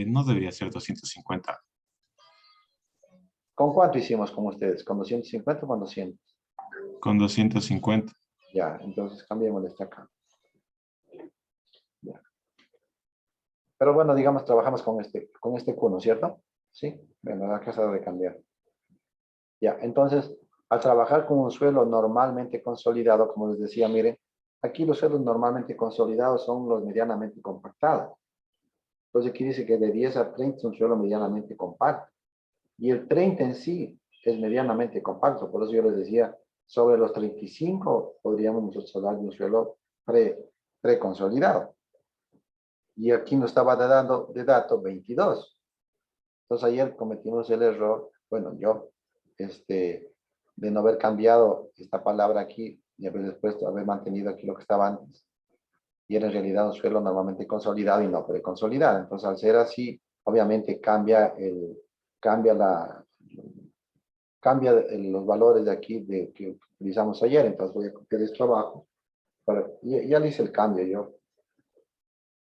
no debería ser 250. ¿Con cuánto hicimos con ustedes? ¿Con 250 o con 200? Con 250. Ya, entonces cambiémosle esta acá. Ya. Pero bueno, digamos, trabajamos con este Q, ¿no es cierto? Sí, bueno, la casa de cambiar. Ya, entonces, al trabajar con un suelo normalmente consolidado, como les decía, miren, aquí los suelos normalmente consolidados son los medianamente compactados. Entonces aquí dice que de 10 a 30 es un suelo medianamente compacto. Y el 30 en sí es medianamente compacto. Por eso yo les decía, sobre los 35 podríamos nosotros hablar de un suelo preconsolidado. Y aquí nos estaba dando de dato 22. Entonces ayer cometimos el error, bueno, yo, de no haber cambiado esta palabra aquí y haber mantenido aquí lo que estaba antes. Y era en realidad un suelo normalmente consolidado y no preconsolidado. Entonces al ser así, obviamente cambia los valores de aquí que utilizamos ayer. Entonces voy a copiar esto abajo. Ya le hice el cambio yo.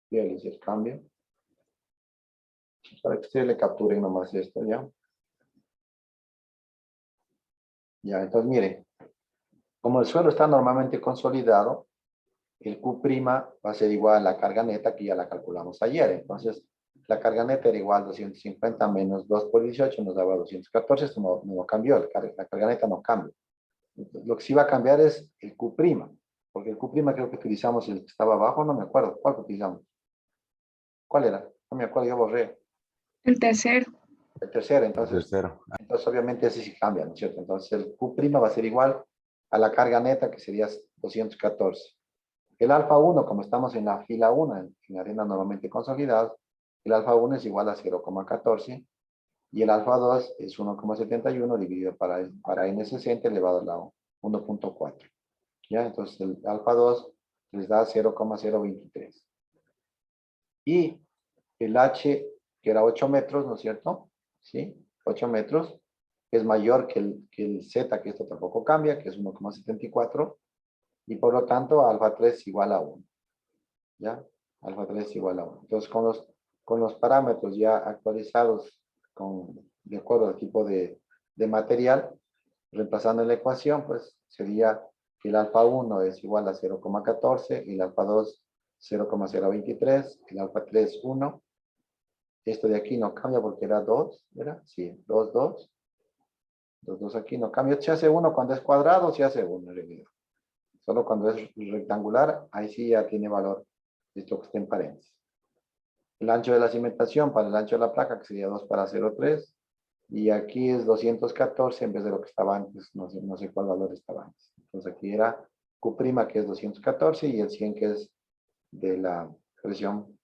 Ya le hice el cambio. Para que ustedes le capturen nomás esto, ¿ya? Ya, entonces miren. Como el suelo está normalmente consolidado, el Q' va a ser igual a la carga neta que ya la calculamos ayer. Entonces, la carga neta era igual a 250 menos 2 por 18 nos daba 214. Esto no cambió, la carga neta no cambia. Lo que sí va a cambiar es el Q', porque el Q' creo que utilizamos el que estaba abajo, no me acuerdo. ¿Cuál que utilizamos? ¿Cuál era? No me acuerdo, yo borré. El tercero. El tercero, El entonces tercero. obviamente ese sí cambia, ¿no es cierto? Entonces el Q' va a ser igual a la carga neta, que sería 214. El alfa 1, como estamos en la fila 1, en arena normalmente consolidada, el alfa 1 es igual a 0,14 y el alfa 2 es 1,71 dividido para n60 elevado a la 1,4. ¿Ya? Entonces el alfa 2 les da 0,023. Y el h, que era 8 metros, ¿no es cierto? ¿Sí? 8 metros es mayor que el z, que esto tampoco cambia, que es 1,74. Y por lo tanto, alfa 3 es igual a 1. ¿Ya? Alfa 3 es igual a 1. Entonces, con los parámetros ya actualizados de acuerdo al tipo de material, reemplazando en la ecuación, pues sería que el alfa 1 es igual a 0,14, el alfa 2 0,023, el alfa 3 1. Esto de aquí no cambia porque era 2, ¿verdad? Sí, 2, 2. 2, 2 aquí no cambia. Se hace 1 cuando es cuadrado, se hace 1 en realidad. Solo cuando es rectangular, ahí sí ya tiene valor esto que está en paréntesis. El ancho de la cimentación para el ancho de la placa, que sería 2 para 0,3. Y aquí es 214 en vez de lo que estaba antes. No sé cuál valor estaba antes. Entonces aquí era Q', que es 214, y el 100, que es de la presión.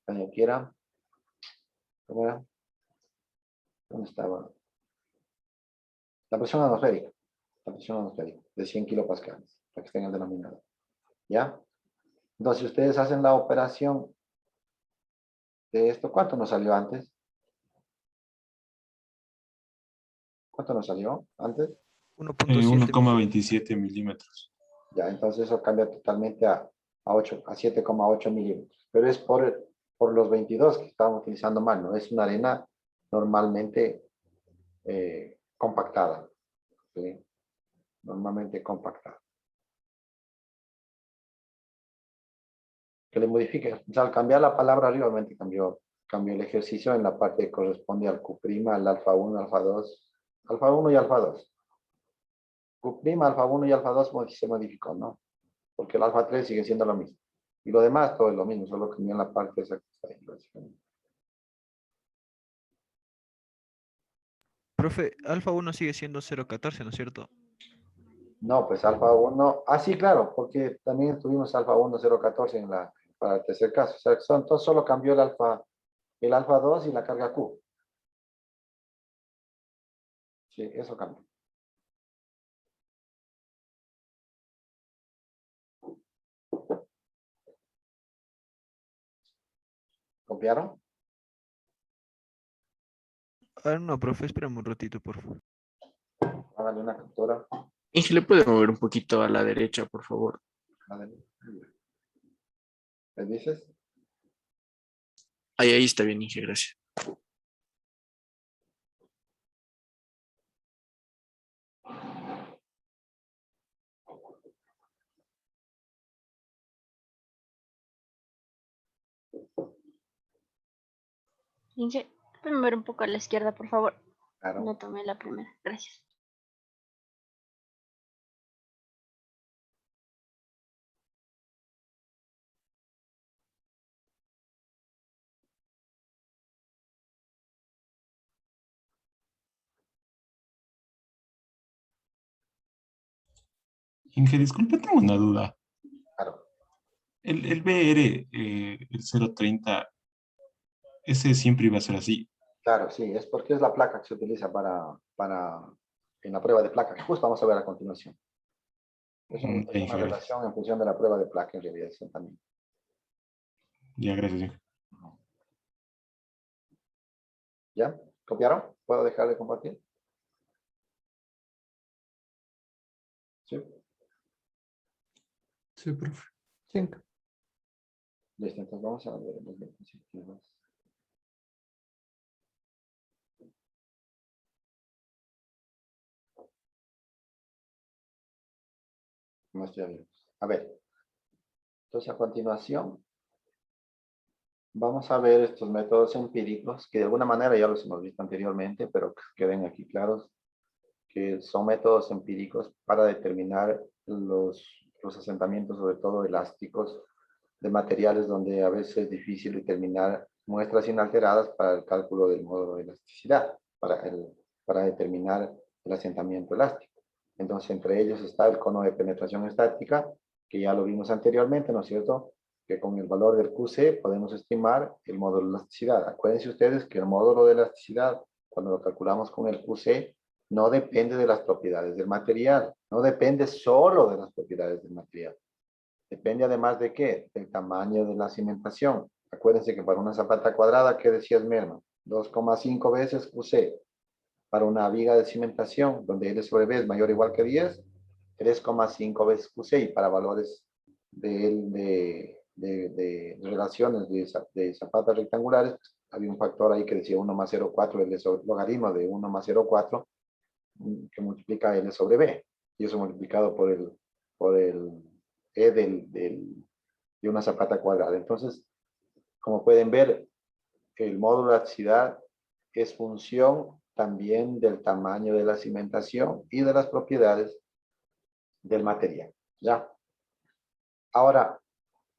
Bueno, aquí era. ¿Cómo era? ¿Dónde estaba? La presión atmosférica. La presión atmosférica de 100 kilopascales, para que estén en el denominador. ¿Ya? Entonces, si ustedes hacen la operación de esto, ¿cuánto nos salió antes? ¿Cuánto nos salió antes? 1.7 1,27 milímetros. Ya, entonces eso cambia totalmente a 7,8 milímetros. Pero es por los 22 que estábamos utilizando mal, ¿no? Es una arena normalmente compactada. ¿Sí? Normalmente compactada. Que le modifique. O sea, al cambiar la palabra arriba, obviamente cambió el ejercicio en la parte que corresponde al Q', al alfa 1, alfa 2, alfa 1 y alfa 2. Q', alfa 1 y alfa 2 se modificó, ¿no? Porque el alfa 3 sigue siendo lo mismo. Y lo demás todo es lo mismo, solo cambió en la parte esa que está ahí, básicamente. Profe, alfa 1 sigue siendo 0.14, ¿no es cierto? No, pues alfa 1, sí, claro, porque también tuvimos alfa 1, 0,14 para el tercer caso. O sea, entonces solo cambió el alfa 2 y la carga Q. Sí, eso cambió. ¿Copiaron? Ah, no, profe, espérame un ratito, por favor. Háganle una captura. Inge, ¿le puede mover un poquito a la derecha, por favor? Adelante. ¿Me dices? Ahí está bien, Inge, gracias. Inge, pueden mover un poco a la izquierda, por favor. Claro. No tomé la primera. Gracias. Inge, disculpe, tengo una duda. Claro. El BR, el 030, ese siempre iba a ser así. Claro, sí, es porque es la placa que se utiliza en la prueba de placa, que justo vamos a ver a continuación. Es, Ya, es una Inge, gracias. relación en función de la prueba de placa en realidad también. Ya, gracias, Inge. ¿Ya? ¿Copiaron? ¿Puedo dejar de compartir? Sí. Sí, profe. Sí. Listo, entonces vamos a ver las diapositivas. No estoy abierto. A ver, entonces a continuación vamos a ver estos métodos empíricos que de alguna manera ya los hemos visto anteriormente, pero que queden aquí claros que son métodos empíricos para determinar los asentamientos, sobre todo elásticos, de materiales donde a veces es difícil determinar muestras inalteradas para el cálculo del módulo de elasticidad, para determinar el asentamiento elástico. Entonces, entre ellos está el cono de penetración estática, que ya lo vimos anteriormente, ¿no es cierto? Que con el valor del QC podemos estimar el módulo de elasticidad. Acuérdense ustedes que el módulo de elasticidad, cuando lo calculamos con el QC, no depende de las propiedades del material, no depende solo de las propiedades del material. Depende además de qué? Del tamaño de la cimentación. Acuérdense que para una zapata cuadrada, ¿qué decía Esmerman? 2,5 veces QC. Para una viga de cimentación, donde L sobre B es mayor o igual que 10, 3,5 veces QC. Y para valores de relaciones de zapatas rectangulares, pues, había un factor ahí que decía 1 más 0,4, el logaritmo de 1 más 0,4, que multiplica L sobre B. Y eso multiplicado por el E de una zapata cuadrada. Entonces, como pueden ver, el módulo de elasticidad es función también del tamaño de la cimentación y de las propiedades del material. ¿Ya? Ahora,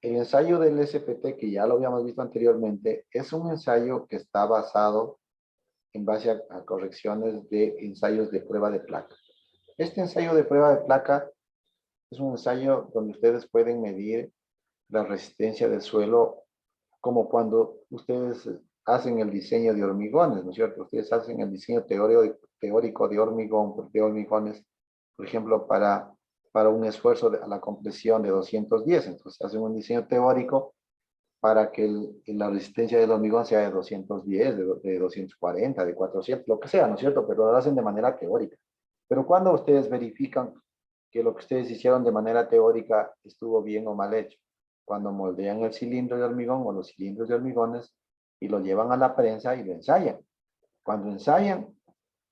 el ensayo del SPT, que ya lo habíamos visto anteriormente, es un ensayo que está basado en base a correcciones de ensayos de prueba de placa. Este ensayo de prueba de placa es un ensayo donde ustedes pueden medir la resistencia del suelo como cuando ustedes hacen el diseño de hormigones, ¿no es cierto? Ustedes hacen el diseño teórico de hormigones, por ejemplo, para un esfuerzo a la compresión de 210. Entonces hacen un diseño teórico para que la resistencia del hormigón sea de 210, de 240, de 400, lo que sea, ¿no es cierto? Pero lo hacen de manera teórica. Pero cuando ustedes verifican que lo que ustedes hicieron de manera teórica estuvo bien o mal hecho, cuando moldean el cilindro de hormigón o los cilindros de hormigones y lo llevan a la prensa y lo ensayan. Cuando ensayan,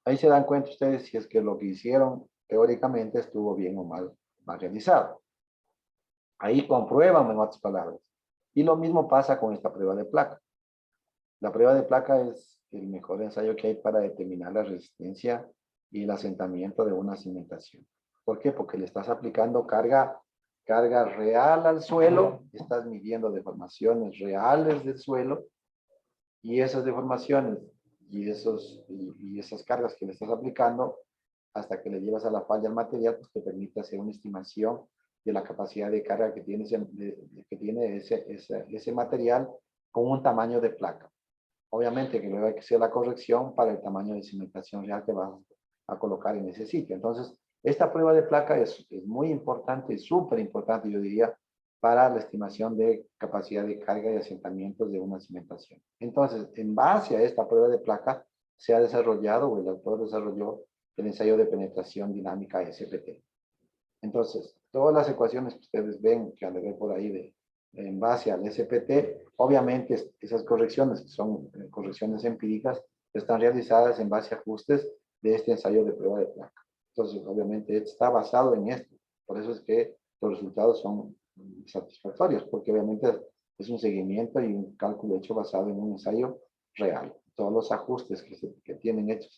ahí se dan cuenta ustedes si es que lo que hicieron teóricamente estuvo bien o mal realizado. Ahí comprueban, en otras palabras. Y lo mismo pasa con esta prueba de placa. La prueba de placa es el mejor ensayo que hay para determinar la resistencia y el asentamiento de una cimentación. ¿Por qué? Porque le estás aplicando carga real al suelo, estás midiendo deformaciones reales del suelo, y esas deformaciones y esas cargas que le estás aplicando hasta que le llevas a la falla al material, pues te permite hacer una estimación de la capacidad de carga que tiene ese material con un tamaño de placa. Obviamente que luego hay que hacer la corrección para el tamaño de cimentación real que vas a colocar en ese sitio. Entonces, esta prueba de placa es muy importante, es súper importante, yo diría, para la estimación de capacidad de carga y asentamientos de una cimentación. Entonces, en base a esta prueba de placa, se ha desarrollado, o el autor desarrolló, el ensayo de penetración dinámica SPT. Entonces, todas las ecuaciones que ustedes ven, que han de ver por ahí en base al SPT, obviamente esas correcciones, que son correcciones empíricas, están realizadas en base a ajustes de este ensayo de prueba de placa. Entonces, obviamente, está basado en esto. Por eso es que los resultados son satisfactorios, porque obviamente es un seguimiento y un cálculo hecho basado en un ensayo real. Todos los ajustes que tienen hechos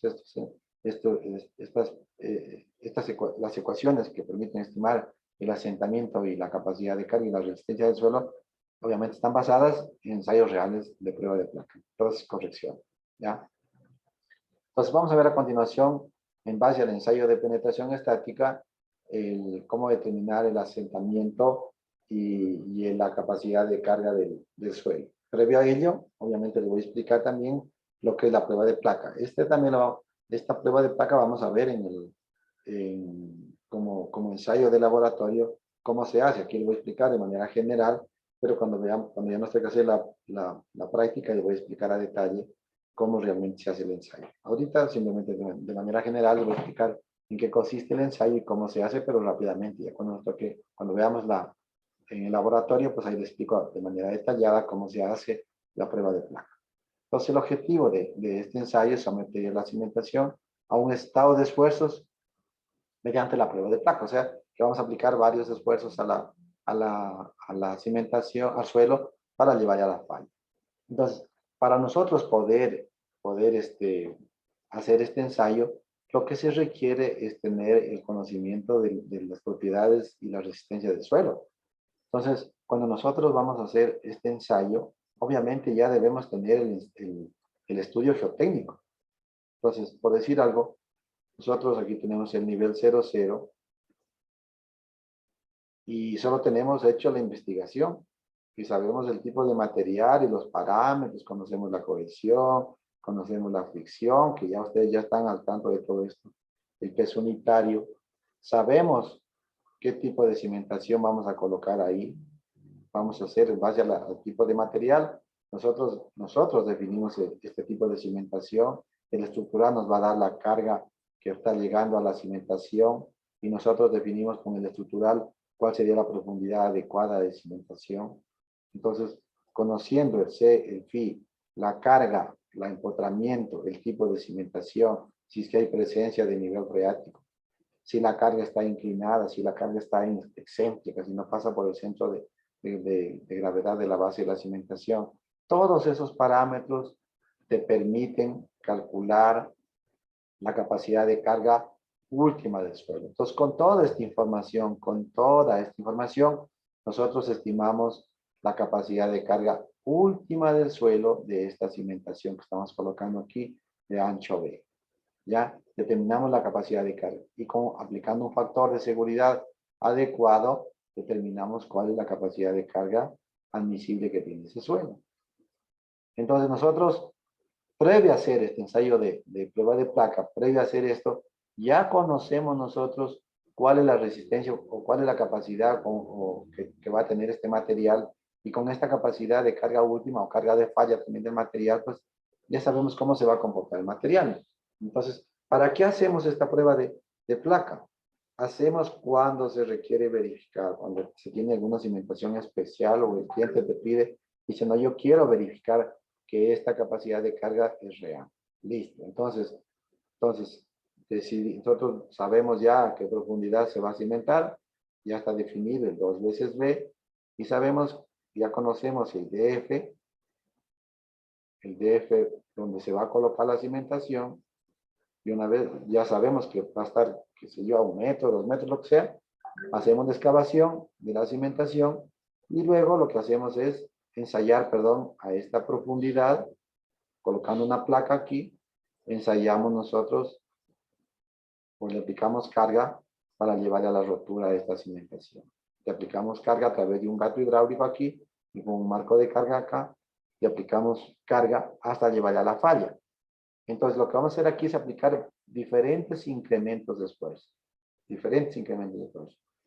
las ecuaciones que permiten estimar el asentamiento y la capacidad de carga y la resistencia del suelo, obviamente están basadas en ensayos reales de prueba de placa. Entonces, corrección. ¿Ya? Entonces, vamos a ver a continuación, en base al ensayo de penetración estática, cómo determinar el asentamiento y la capacidad de carga del suelo. Previo a ello, obviamente les voy a explicar también lo que es la prueba de placa. Esta prueba de placa vamos a ver como ensayo de laboratorio cómo se hace. Aquí les voy a explicar de manera general, pero cuando ya nos tenga que hacer la práctica, les voy a explicar a detalle cómo realmente se hace el ensayo. Ahorita simplemente de manera general les voy a explicar en qué consiste el ensayo y cómo se hace, pero rápidamente. Ya cuando veamos en el laboratorio, pues ahí les explico de manera detallada cómo se hace la prueba de placa. Entonces, el objetivo de este ensayo es someter la cimentación a un estado de esfuerzos mediante la prueba de placa. O sea, que vamos a aplicar varios esfuerzos a la cimentación, al suelo, para llevar a la falla. Entonces, para nosotros poder hacer este ensayo, lo que se requiere es tener el conocimiento de las propiedades y la resistencia del suelo. Entonces, cuando nosotros vamos a hacer este ensayo, obviamente ya debemos tener el estudio geotécnico. Entonces, por decir algo, nosotros aquí tenemos el nivel 00 y solo tenemos hecho la investigación y sabemos el tipo de material y los parámetros, conocemos la cohesión, conocemos la fricción, que ya ustedes ya están al tanto de todo esto, el peso unitario. Sabemos qué tipo de cimentación vamos a colocar ahí, vamos a hacer en base al tipo de material. Nosotros definimos este tipo de cimentación. El estructural nos va a dar la carga que está llegando a la cimentación y nosotros definimos con el estructural cuál sería la profundidad adecuada de cimentación. Entonces, conociendo el C, el Phi, la carga, el empotramiento, el tipo de cimentación, si es que hay presencia de nivel freático, si la carga está inclinada, si la carga está excéntrica, si no pasa por el centro de gravedad de la base de la cimentación. Todos esos parámetros te permiten calcular la capacidad de carga última del suelo. Entonces, con toda esta información, nosotros estimamos la capacidad de carga última del suelo de esta cimentación que estamos colocando aquí de ancho B. Ya determinamos la capacidad de carga y aplicando un factor de seguridad adecuado, determinamos cuál es la capacidad de carga admisible que tiene ese suelo. Entonces nosotros, previo a hacer este ensayo de prueba de placa, previo a hacer esto, ya conocemos nosotros cuál es la resistencia o cuál es la capacidad que va a tener este material, y con esta capacidad de carga última o carga de falla también del material, pues ya sabemos cómo se va a comportar el material. Entonces, ¿para qué hacemos esta prueba de placa? Hacemos cuando se requiere verificar, cuando se tiene alguna cimentación especial o el cliente te pide, dice, no, yo quiero verificar que esta capacidad de carga es real. Listo. Entonces nosotros sabemos ya a qué profundidad se va a cimentar, ya está definido el 2 veces B, y sabemos, ya conocemos el DF donde se va a colocar la cimentación, y una vez ya sabemos que va a estar, qué sé yo, a 1 metro, 2 metros, lo que sea, hacemos la excavación de la cimentación, y luego lo que hacemos es ensayar, a esta profundidad, colocando una placa aquí, ensayamos nosotros, o le aplicamos carga para llevar a la rotura de esta cimentación. Le aplicamos carga a través de un gato hidráulico aquí, y con un marco de carga acá, y aplicamos carga hasta llevar a la falla. Entonces, lo que vamos a hacer aquí es aplicar diferentes incrementos de esfuerzo.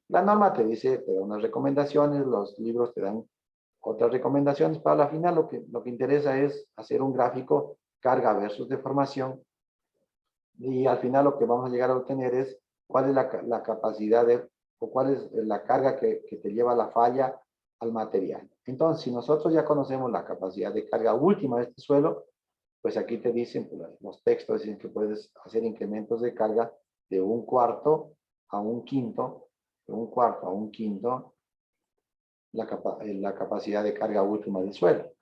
La norma te da unas recomendaciones, los libros te dan otras recomendaciones, pero al final lo que interesa es hacer un gráfico carga versus deformación, y al final lo que vamos a llegar a obtener es cuál es la capacidad de o cuál es la carga que te lleva la falla al material. Entonces, si nosotros ya conocemos la capacidad de carga última de este suelo, pues aquí te dicen, pues, los textos dicen que puedes hacer incrementos de carga de 1/4 a 1/5, de 1/4 a 1/5, la capacidad de carga última del suelo.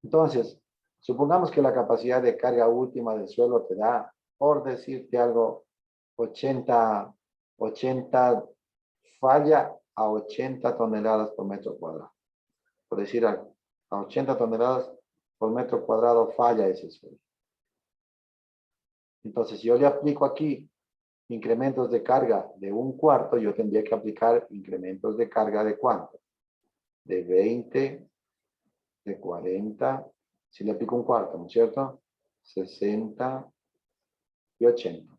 Entonces, supongamos que la capacidad de carga última del suelo te da, por decirte algo, 80 falla a 80 toneladas por metro cuadrado. Por decir algo, a 80 toneladas por metro cuadrado falla ese suelo. Entonces, si yo le aplico aquí incrementos de carga de 1/4, yo tendría que aplicar incrementos de carga de ¿cuánto? De 20, de 40, si le aplico 1/4, ¿no es cierto? 60 y 80.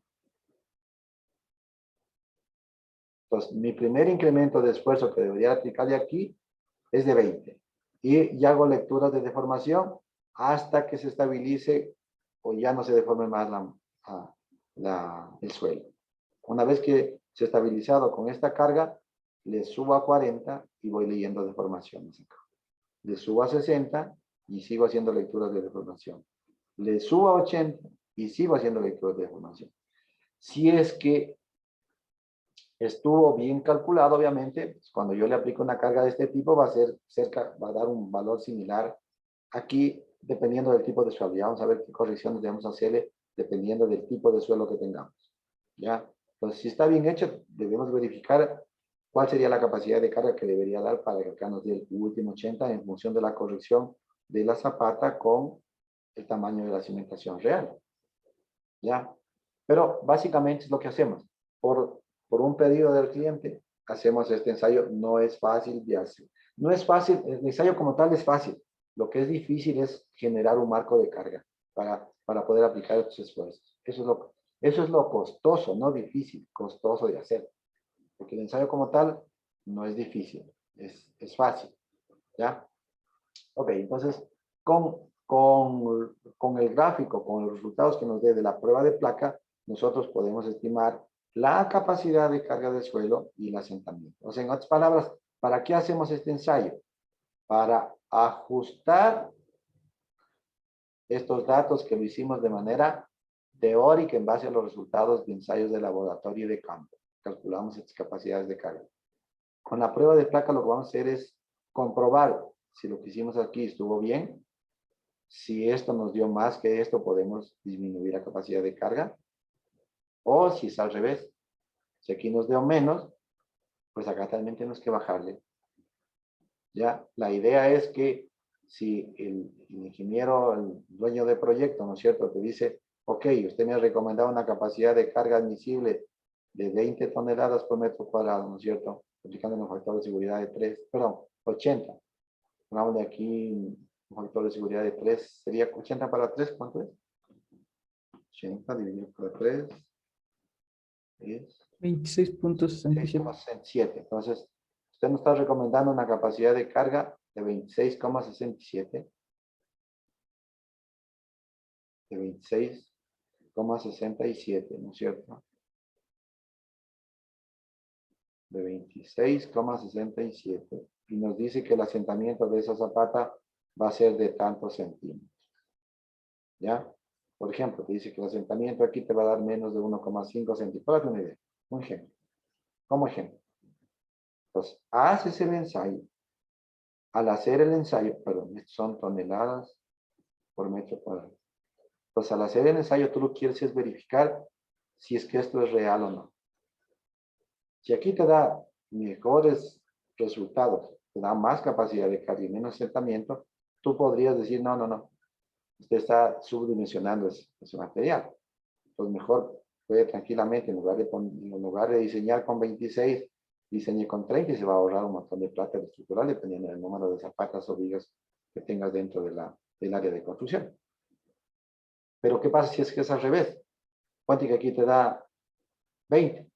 Entonces, mi primer incremento de esfuerzo que debería aplicarle aquí es de 20. Y hago lecturas de deformación hasta que se estabilice o ya no se deforme más el suelo. Una vez que se ha estabilizado con esta carga, le subo a 40 y voy leyendo deformaciones acá. Le subo a 60 y sigo haciendo lecturas de deformación. Le subo a 80 y sigo haciendo lecturas de deformación. Si es que estuvo bien calculado, obviamente, pues cuando yo le aplico una carga de este tipo va a dar un valor similar aquí, dependiendo del tipo de suelo. Ya vamos a ver qué correcciones debemos hacerle dependiendo del tipo de suelo que tengamos. ¿Ya? Entonces, si está bien hecho, debemos verificar cuál sería la capacidad de carga que debería dar para que acá nos dé el último 80 en función de la corrección de la zapata con el tamaño de la cimentación real. ¿Ya? Pero básicamente es lo que hacemos. Por un pedido del cliente, hacemos este ensayo. No es fácil de hacer. No es fácil, el ensayo como tal es fácil. Lo que es difícil es generar un marco de carga para poder aplicar estos esfuerzos. Eso es lo costoso, no difícil, costoso de hacer. Porque el ensayo como tal no es difícil, es fácil. ¿Ya? Ok, entonces, con el gráfico, con los resultados que nos dé de la prueba de placa, nosotros podemos estimar la capacidad de carga del suelo y el asentamiento. O sea, en otras palabras, ¿para qué hacemos este ensayo? Para ajustar estos datos que lo hicimos de manera teórica en base a los resultados de ensayos de laboratorio y de campo. Calculamos estas capacidades de carga. Con la prueba de placa lo que vamos a hacer es comprobar si lo que hicimos aquí estuvo bien. Si esto nos dio más que esto, podemos disminuir la capacidad de carga. O si es al revés, si aquí nos dio menos, pues acá también tenemos que bajarle. Ya, la idea es que si el ingeniero, el dueño de proyecto, ¿no es cierto?, te dice, ok, usted me ha recomendado una capacidad de carga admisible de 20 toneladas por metro cuadrado, ¿no es cierto?, aplicando un factor de seguridad de 3, perdón, 80. Pongámosle aquí un factor de seguridad de 3, sería 80 para 3, ¿cuánto es? 80 dividido por 3 es 26.67. 26,67. Entonces, usted nos está recomendando una capacidad de carga de 26,67. De 26,67, ¿no es cierto? De 26,67. Y nos dice que el asentamiento de esa zapata va a ser de tantos centímetros. ¿Ya? Por ejemplo, te dice que el asentamiento aquí te va a dar menos de 1,5 centímetros. Para una idea. Un ejemplo. Como ejemplo. Entonces, haces el ensayo. Al hacer el ensayo, perdón, son toneladas por metro cuadrado. Pues al hacer el ensayo, tú lo que quieres es verificar si es que esto es real o no. Si aquí te da mejores resultados, te da más capacidad de carga y menos asentamiento, tú podrías decir, no, no, no. Usted está subdimensionando ese material. Entonces mejor puede tranquilamente, en lugar de diseñar con 26, diseñe con 30 y se va a ahorrar un montón de plata estructural dependiendo del número de zapatas o vigas que tengas dentro del área de construcción. Pero ¿qué pasa si es que es al revés? Ponte que aquí te da 20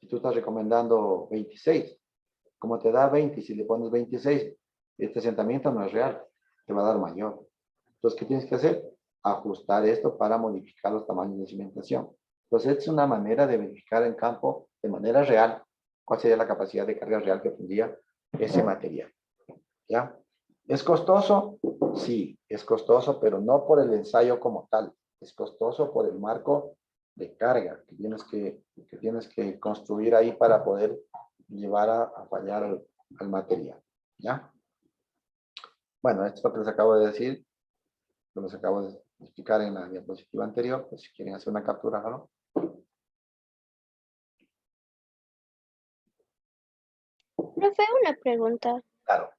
y tú estás recomendando 26. Como te da 20 y si le pones 26, este asentamiento no es real, te va a dar mayor. Entonces, ¿qué tienes que hacer? Ajustar esto para modificar los tamaños de cimentación. Entonces, esta es una manera de verificar en campo de manera real cuál sería la capacidad de carga real que tendría ese material. ¿Ya? ¿Es costoso? Sí, es costoso, pero no por el ensayo como tal. Es costoso por el marco de carga que tienes que construir ahí para poder llevar a fallar al material. ¿Ya? Bueno, esto es lo que les acabo de decir, lo que les acabo de explicar en la diapositiva anterior. Pues si quieren hacer una captura, ¿no? Profe, una pregunta. Claro.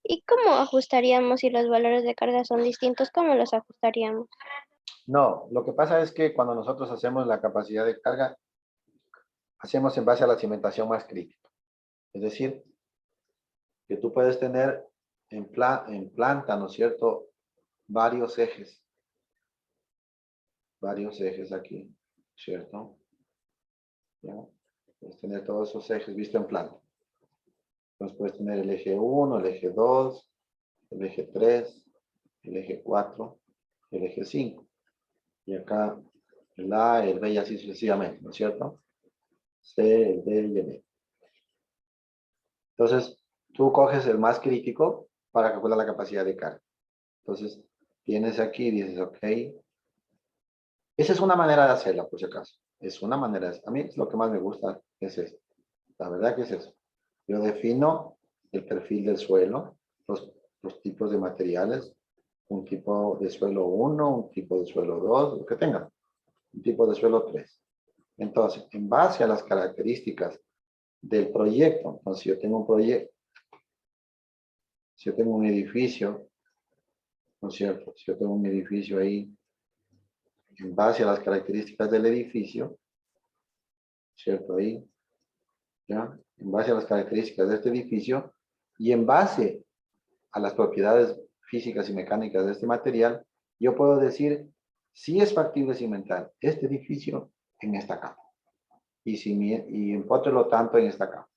¿Y cómo ajustaríamos si los valores de carga son distintos? ¿Cómo los ajustaríamos? No, lo que pasa es que cuando nosotros hacemos la capacidad de carga, hacemos en base a la cimentación más crítica. Es decir, que tú puedes tener en planta, ¿no es cierto?, varios ejes aquí, ¿cierto? ¿Ya? Puedes tener todos esos ejes vistos en planta. Entonces puedes tener el eje 1, el eje 2, el eje 3, el eje 4, el eje 5. Y acá el A, el B y así sucesivamente, ¿no es cierto? C, el D y el E. Entonces, tú coges el más crítico para calcular la capacidad de carga. Entonces, tienes aquí y dices, ok. Esa es una manera de hacerla, por si acaso. Es una manera de... A mí es lo que más me gusta, es esto. La verdad que es eso. Yo defino el perfil del suelo, los tipos de materiales, un tipo de suelo 1, un tipo de suelo 2, lo que tenga. Un tipo de suelo 3. Entonces, en base a las características del proyecto, entonces yo tengo un proyecto, si yo tengo un edificio, ¿no es cierto? Si yo tengo un edificio ahí, en base a las características del edificio, ¿cierto? Ahí, ¿ya? En base a las características de este edificio y en base a las propiedades físicas y mecánicas de este material, yo puedo decir si es factible cimentar este edificio en esta capa y empótrelo tanto en esta capa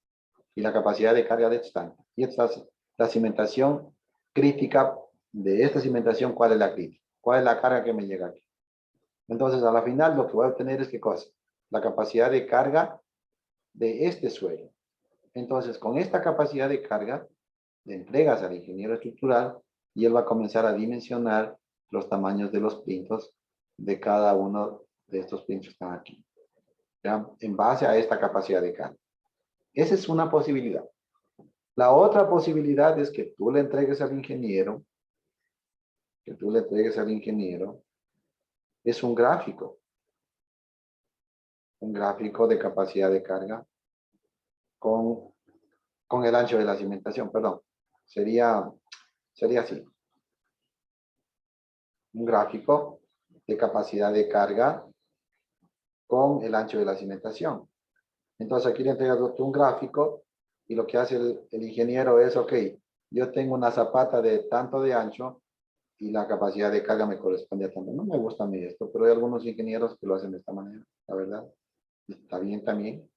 y la capacidad de carga de esta. Y esta es la cimentación crítica de esta cimentación. ¿Cuál es la crítica? ¿Cuál es la carga que me llega aquí? Entonces, a la final, lo que voy a obtener es ¿qué cosa? La capacidad de carga de este suelo. Entonces, con esta capacidad de carga, le entregas al ingeniero estructural y él va a comenzar a dimensionar los tamaños de los plintos de cada uno de estos plintos que están aquí. ¿Ya? En base a esta capacidad de carga. Esa es una posibilidad. La otra posibilidad es que tú le entregues al ingeniero, es un gráfico de capacidad de carga con el ancho de la cimentación, perdón. Sería así. Un gráfico de capacidad de carga con el ancho de la cimentación. Entonces aquí le entregas tú un gráfico y lo que hace el ingeniero es, ok, yo tengo una zapata de tanto de ancho y la capacidad de carga me corresponde a tanto. No me gusta a mí esto, pero hay algunos ingenieros que lo hacen de esta manera, la verdad. Está bien también.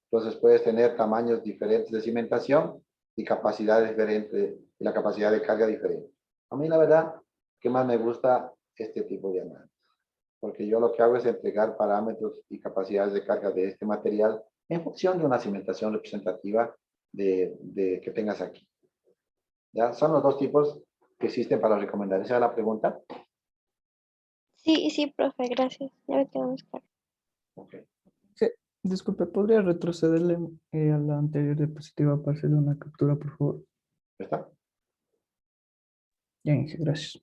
Entonces puedes tener tamaños diferentes de cimentación y capacidades diferentes, y la capacidad de carga diferente. A mí la verdad que más me gusta este tipo de análisis, porque yo lo que hago es entregar parámetros y capacidades de carga de este material en función de una cimentación representativa que tengas aquí. ¿Ya? Son los dos tipos que existen para recomendar. ¿Esa es la pregunta? Sí, sí, profe, gracias. Ya me quedó más claro. Ok. Sí, disculpe, ¿podría retrocederle a la anterior diapositiva para hacerle una captura, por favor? ¿Ya está? Bien, gracias.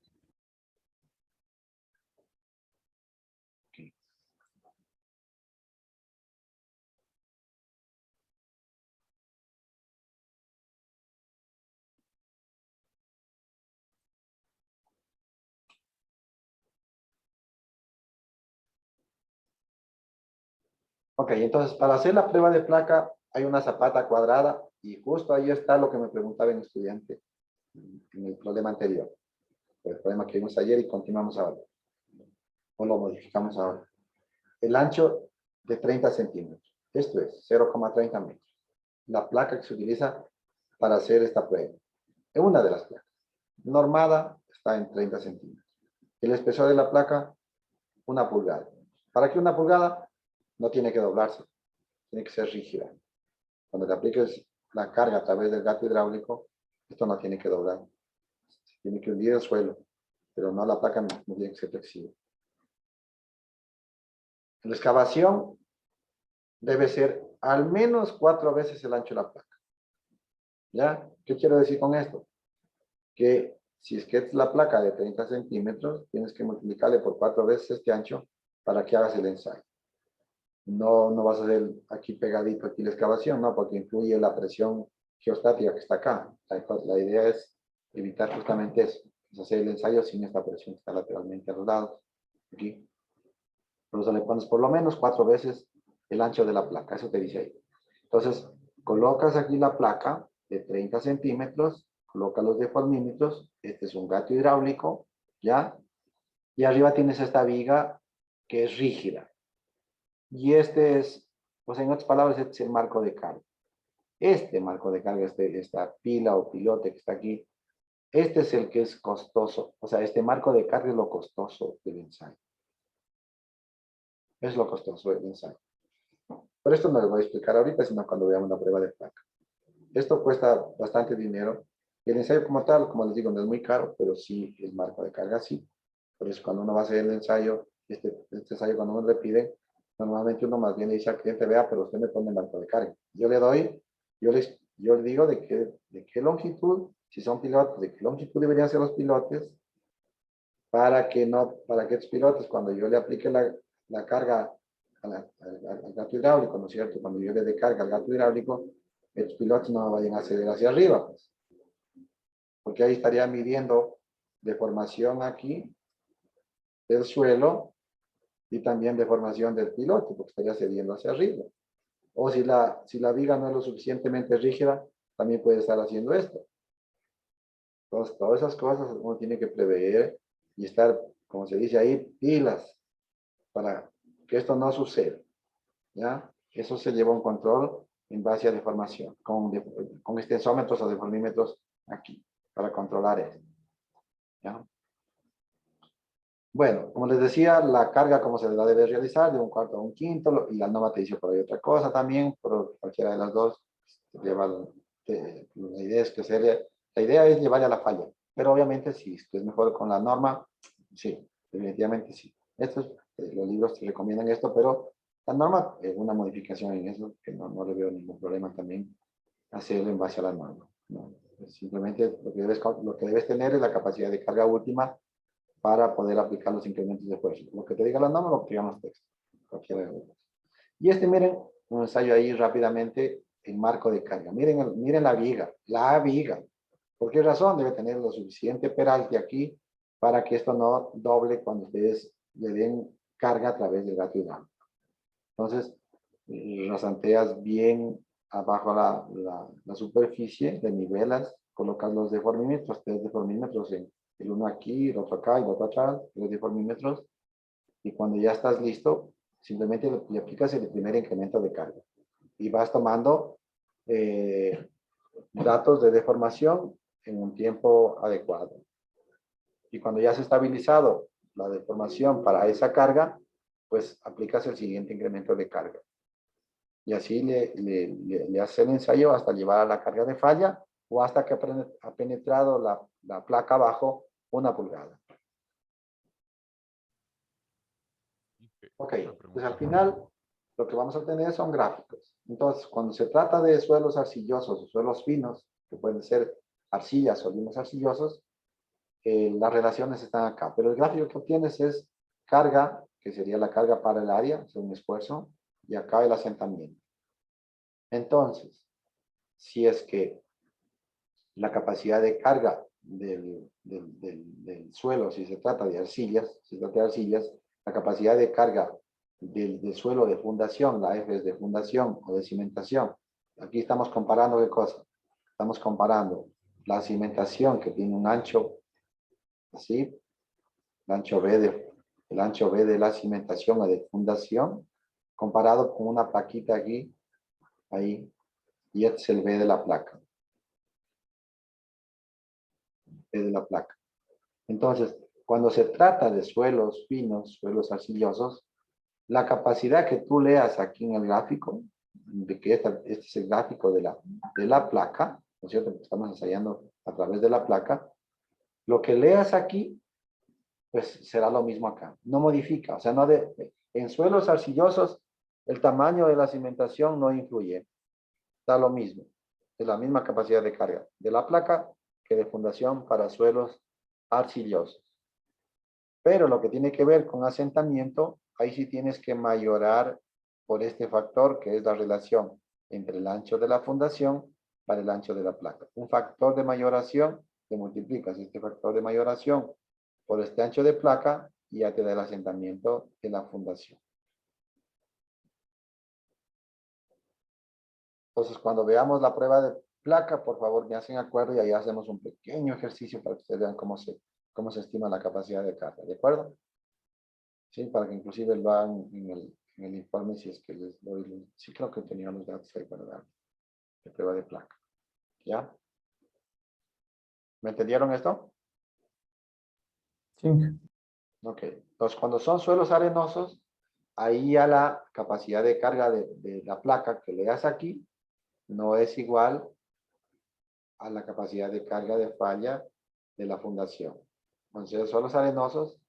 Ok, entonces para hacer la prueba de placa hay una zapata cuadrada y justo ahí está lo que me preguntaba el estudiante en el problema anterior. El problema que vimos ayer y continuamos ahora. O lo modificamos ahora. El ancho de 30 centímetros. Esto es 0,30 metros. La placa que se utiliza para hacer esta prueba. Es una de las placas. Normada está en 30 centímetros. El espesor de la placa, 1 pulgada. ¿Para qué 1 pulgada? No tiene que doblarse. Tiene que ser rígida. cuando le apliques la carga a través del gato hidráulico, esto no tiene que doblar. Tiene que hundir el suelo, pero no la placa, no tiene que ser flexible. La excavación debe ser al menos 4 veces el ancho de la placa. ¿Ya? ¿Qué quiero decir con esto? Que si es que es la placa de 30 centímetros, tienes que multiplicarle por 4 veces este ancho para que hagas el ensayo. No vas a hacer aquí pegadito aquí la excavación, no, porque influye la presión geostática que está acá. La idea es evitar justamente eso, es hacer el ensayo sin esta presión que está lateralmente a los lados. Aquí. Por eso le pones por lo menos 4 veces el ancho de la placa, eso te dice ahí. Entonces, colocas aquí la placa de 30 centímetros, colocas los deformímetros, este es un gato hidráulico, ¿ya? Y arriba tienes esta viga que es rígida. Y este es, pues en otras palabras, este es el marco de carga. Este marco de carga, esta pila o pilote que está aquí, este es el que es costoso. O sea, este marco de carga es lo costoso del ensayo. Es lo costoso del ensayo. Pero esto no les voy a explicar ahorita, sino cuando veamos la prueba de placa. Esto cuesta bastante dinero. El ensayo como tal, como les digo, no es muy caro, pero sí el marco de carga sí. Por eso cuando uno va a hacer el ensayo, este ensayo cuando uno le pide, normalmente uno más bien le dice al cliente, vea, pero usted me pone el marco de carga. Yo le doy, yo le digo de qué longitud, si son pilotes, de qué longitud deberían ser los pilotes, para que estos pilotes, cuando yo le aplique la carga al gato hidráulico, ¿no es cierto? Cuando yo le dé carga al gato hidráulico, estos pilotes no vayan a ceder hacia arriba, pues. Porque ahí estaría midiendo deformación aquí del suelo y también deformación del pilote, porque estaría cediendo hacia arriba. O si la viga no es lo suficientemente rígida, también puede estar haciendo esto. Entonces, todas esas cosas uno tiene que prever y estar, como se dice ahí, pilas para que esto no suceda. ¿Ya? Eso se lleva a un control en base a deformación, con extensómetros o deformímetros aquí, para controlar esto. ¿Ya? Bueno, como les decía, la carga como se la debe realizar de 1/4 a 1/5, y la norma te dice por ahí otra cosa también, pero cualquiera de las dos lleva, la idea es la idea es llevarle a la falla, pero obviamente si es mejor con la norma, sí, definitivamente sí. Los libros te recomiendan esto, pero la norma es una modificación en eso, que no le veo ningún problema también hacerlo en base a la norma, ¿no? Simplemente lo que debes tener es la capacidad de carga última para poder aplicar los incrementos de fuerza. Lo que te diga la norma, lo que digan los textos. Cualquiera de los dos. Y miren, un ensayo ahí rápidamente en marco de carga. Miren la viga. ¿Por qué razón? Debe tener lo suficiente peralte aquí para que esto no doble cuando ustedes le den carga a través del gato hidráulico. Entonces, rasanteas bien abajo la superficie, de nivelas, colocas los deformímetros, 3 deformímetros, el uno aquí, el otro acá y el otro atrás, 3 deformímetros, y cuando ya estás listo, simplemente le aplicas el primer incremento de carga. Y vas tomando datos de deformación en un tiempo adecuado. Y cuando ya has estabilizado la deformación para esa carga, pues aplicas el siguiente incremento de carga. Y así le haces el ensayo hasta llevar a la carga de falla o hasta que ha penetrado la placa abajo 1 pulgada. Ok, pues al final lo que vamos a tener son gráficos. Entonces, cuando se trata de suelos arcillosos o suelos finos, que pueden ser arcillas o limos arcillosos, las relaciones están acá. Pero el gráfico que obtienes es carga, que sería la carga para el área, es un esfuerzo, y acá el asentamiento. Entonces, si es que la capacidad de carga del suelo, si se trata de arcillas, la capacidad de carga del suelo de fundación, la F es de fundación o de cimentación. Aquí estamos comparando ¿qué cosa? Estamos comparando la cimentación que tiene un ancho, así, el ancho B de la cimentación o de fundación, comparado con una plaquita aquí, ahí, y este es el B de la placa. De la placa. Entonces, cuando se trata de suelos finos, suelos arcillosos, la capacidad que tú leas aquí en el gráfico de que este es el gráfico de la placa, ¿no es cierto? Que estamos ensayando a través de la placa. Lo que leas aquí, pues será lo mismo acá. No modifica, o sea, en suelos arcillosos, el tamaño de la cimentación no influye. Da lo mismo. Es la misma capacidad de carga de la placa que de fundación para suelos arcillosos. Pero lo que tiene que ver con asentamiento, ahí sí tienes que mayorar por este factor que es la relación entre el ancho de la fundación para el ancho de la placa. Un factor de mayoración, te multiplicas este factor de mayoración por este ancho de placa y ya te da el asentamiento de la fundación. Entonces, cuando veamos la prueba de placa, por favor, me hacen acuerdo y ahí hacemos un pequeño ejercicio para que ustedes vean cómo se estima la capacidad de carga, ¿de acuerdo? Sí, para que inclusive lo hagan en el informe si es que les doy, sí creo que tenía los datos ahí para dar de prueba de placa. ¿Ya? ¿Me entendieron esto? Sí. Ok. Entonces, cuando son suelos arenosos, ahí ya la capacidad de carga de la placa que leas aquí no es igual a la capacidad de carga de falla de la fundación. Entonces, suelos arenosos,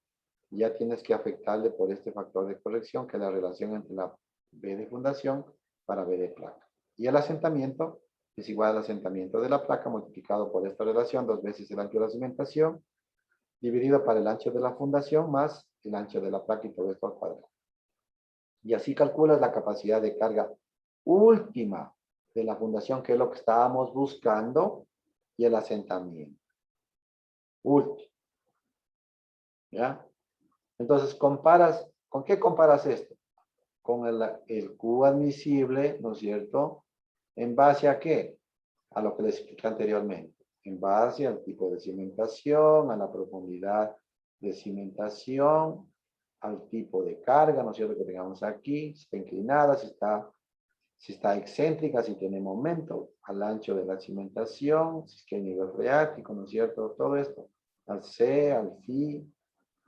ya tienes que afectarle por este factor de corrección, que es la relación entre la B de fundación para B de placa. Y el asentamiento es igual al asentamiento de la placa multiplicado por esta relación, 2 veces el ancho de la cimentación, dividido para el ancho de la fundación más el ancho de la placa y todo esto al cuadrado. Y así calculas la capacidad de carga última de la fundación, que es lo que estábamos buscando, y el asentamiento. Último. ¿Ya? Entonces, comparas, ¿con qué comparas esto? Con el Q admisible, ¿no es cierto? ¿En base a qué? A lo que les expliqué anteriormente. En base al tipo de cimentación, a la profundidad de cimentación, al tipo de carga, ¿no es cierto? Que tengamos aquí, si está inclinada, si está excéntrica, si tiene momento, al ancho de la cimentación, si es que hay nivel freático, ¿no es cierto? Todo esto. Al C, al phi,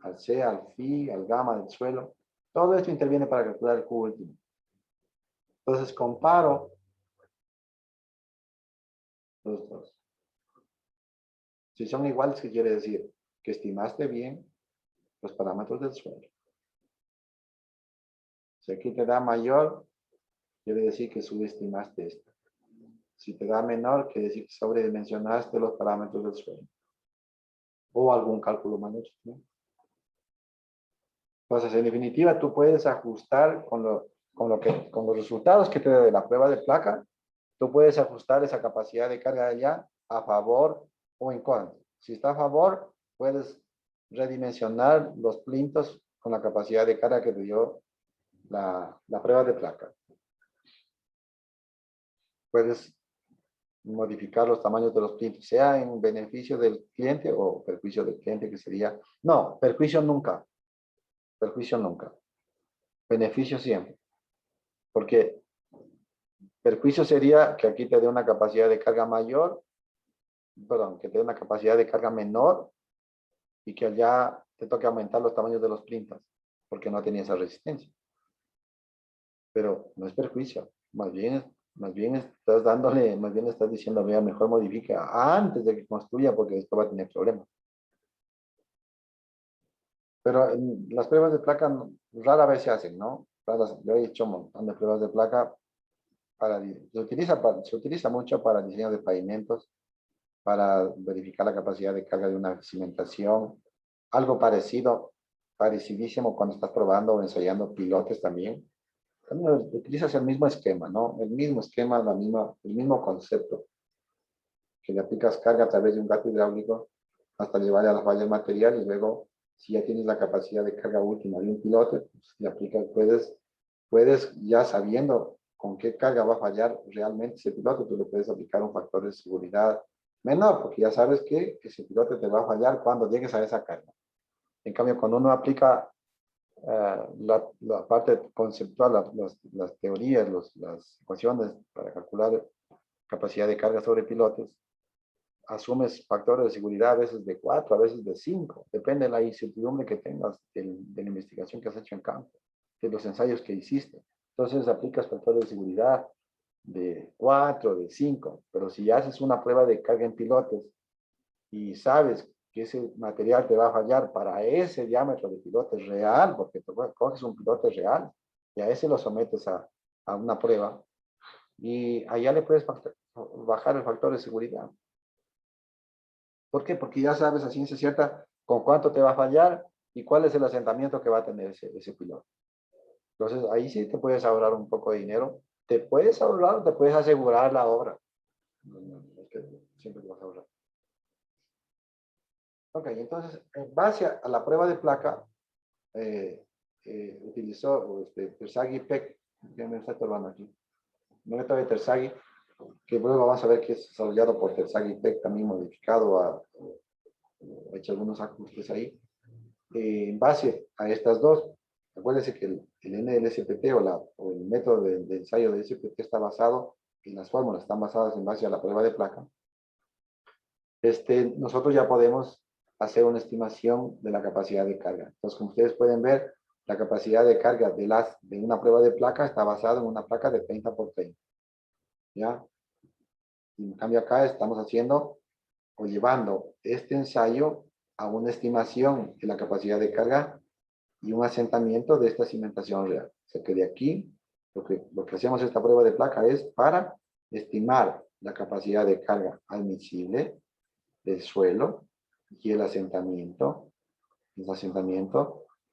al C, al phi, al gamma del suelo. Todo esto interviene para calcular el Q último. Entonces comparo los dos. Si son iguales, ¿qué quiere decir? Que estimaste bien los parámetros del suelo. Si aquí te da mayor, quiere decir que subestimaste esto. Si te da menor, quiere decir que sobredimensionaste los parámetros del suelo. O algún cálculo mal hecho, ¿no? Entonces, en definitiva, tú puedes ajustar con los resultados que te dé de la prueba de placa, tú puedes ajustar esa capacidad de carga de allá a favor o en contra. Si está a favor, puedes redimensionar los plintos con la capacidad de carga que te dio la prueba de placa. Puedes modificar los tamaños de los plintos, sea en beneficio del cliente o perjuicio del cliente, que sería... No, perjuicio nunca. Perjuicio nunca. Beneficio siempre. Porque perjuicio sería que aquí te dé una capacidad de carga mayor, perdón, que te dé una capacidad de carga menor y que allá te toque aumentar los tamaños de los plintos, porque no tenía esa resistencia. Pero no es perjuicio, más bien estás dándole, más bien estás diciendo, vea, mejor modifique antes de que construya, porque esto va a tener problemas. Pero las pruebas de placa rara vez se hacen, ¿no? Yo he hecho un montón de pruebas de placa. Se utiliza mucho para diseño de pavimentos, para verificar la capacidad de carga de una cimentación. Algo parecido, parecidísimo cuando estás probando o ensayando pilotes también. También utilizas el mismo esquema, ¿no? El mismo esquema, el mismo concepto. Que le aplicas carga a través de un gato hidráulico hasta llevar a la falla del material y luego, si ya tienes la capacidad de carga última de un pilote, pues le aplicas, puedes ya sabiendo con qué carga va a fallar realmente ese pilote, tú le puedes aplicar un factor de seguridad menor, porque ya sabes que ese pilote te va a fallar cuando llegues a esa carga. En cambio, cuando uno aplica la parte conceptual, las teorías, las ecuaciones para calcular capacidad de carga sobre pilotes, asumes factores de seguridad a veces de 4, a veces de 5, depende de la incertidumbre que tengas de la investigación que has hecho en campo, de los ensayos que hiciste. Entonces aplicas factores de seguridad de 4, de 5, pero si haces una prueba de carga en pilotes y sabes que ese material te va a fallar para ese diámetro de pilote real, porque tú coges un pilote real y a ese lo sometes a una prueba y allá le puedes bajar el factor de seguridad. ¿Por qué? Porque ya sabes a ciencia cierta con cuánto te va a fallar y cuál es el asentamiento que va a tener ese piloto. Entonces, ahí sí te puedes ahorrar un poco de dinero. Te puedes ahorrar, te puedes asegurar la obra. Es que siempre te vas a ahorrar. Ok, entonces, en base a la prueba de placa, utilizó Terzaghi Peck, que me está estorbando aquí. Un método de Terzaghi, que luego vamos a ver que es desarrollado por Terzaghi Peck, también modificado, ha hecho algunos ajustes ahí. En base a estas dos, acuérdense que el NLSPT o el método de ensayo de SPT está basado en las fórmulas, están basadas en base a la prueba de placa. Nosotros ya podemos hacer una estimación de la capacidad de carga. Entonces, como ustedes pueden ver, la capacidad de carga de una prueba de placa está basada en una placa de 30 por 30. ¿Ya? Y en cambio acá estamos haciendo o llevando este ensayo a una estimación de la capacidad de carga y un asentamiento de esta cimentación real. O sea que de aquí, lo que hacemos esta prueba de placa es para estimar la capacidad de carga admisible del suelo y el asentamiento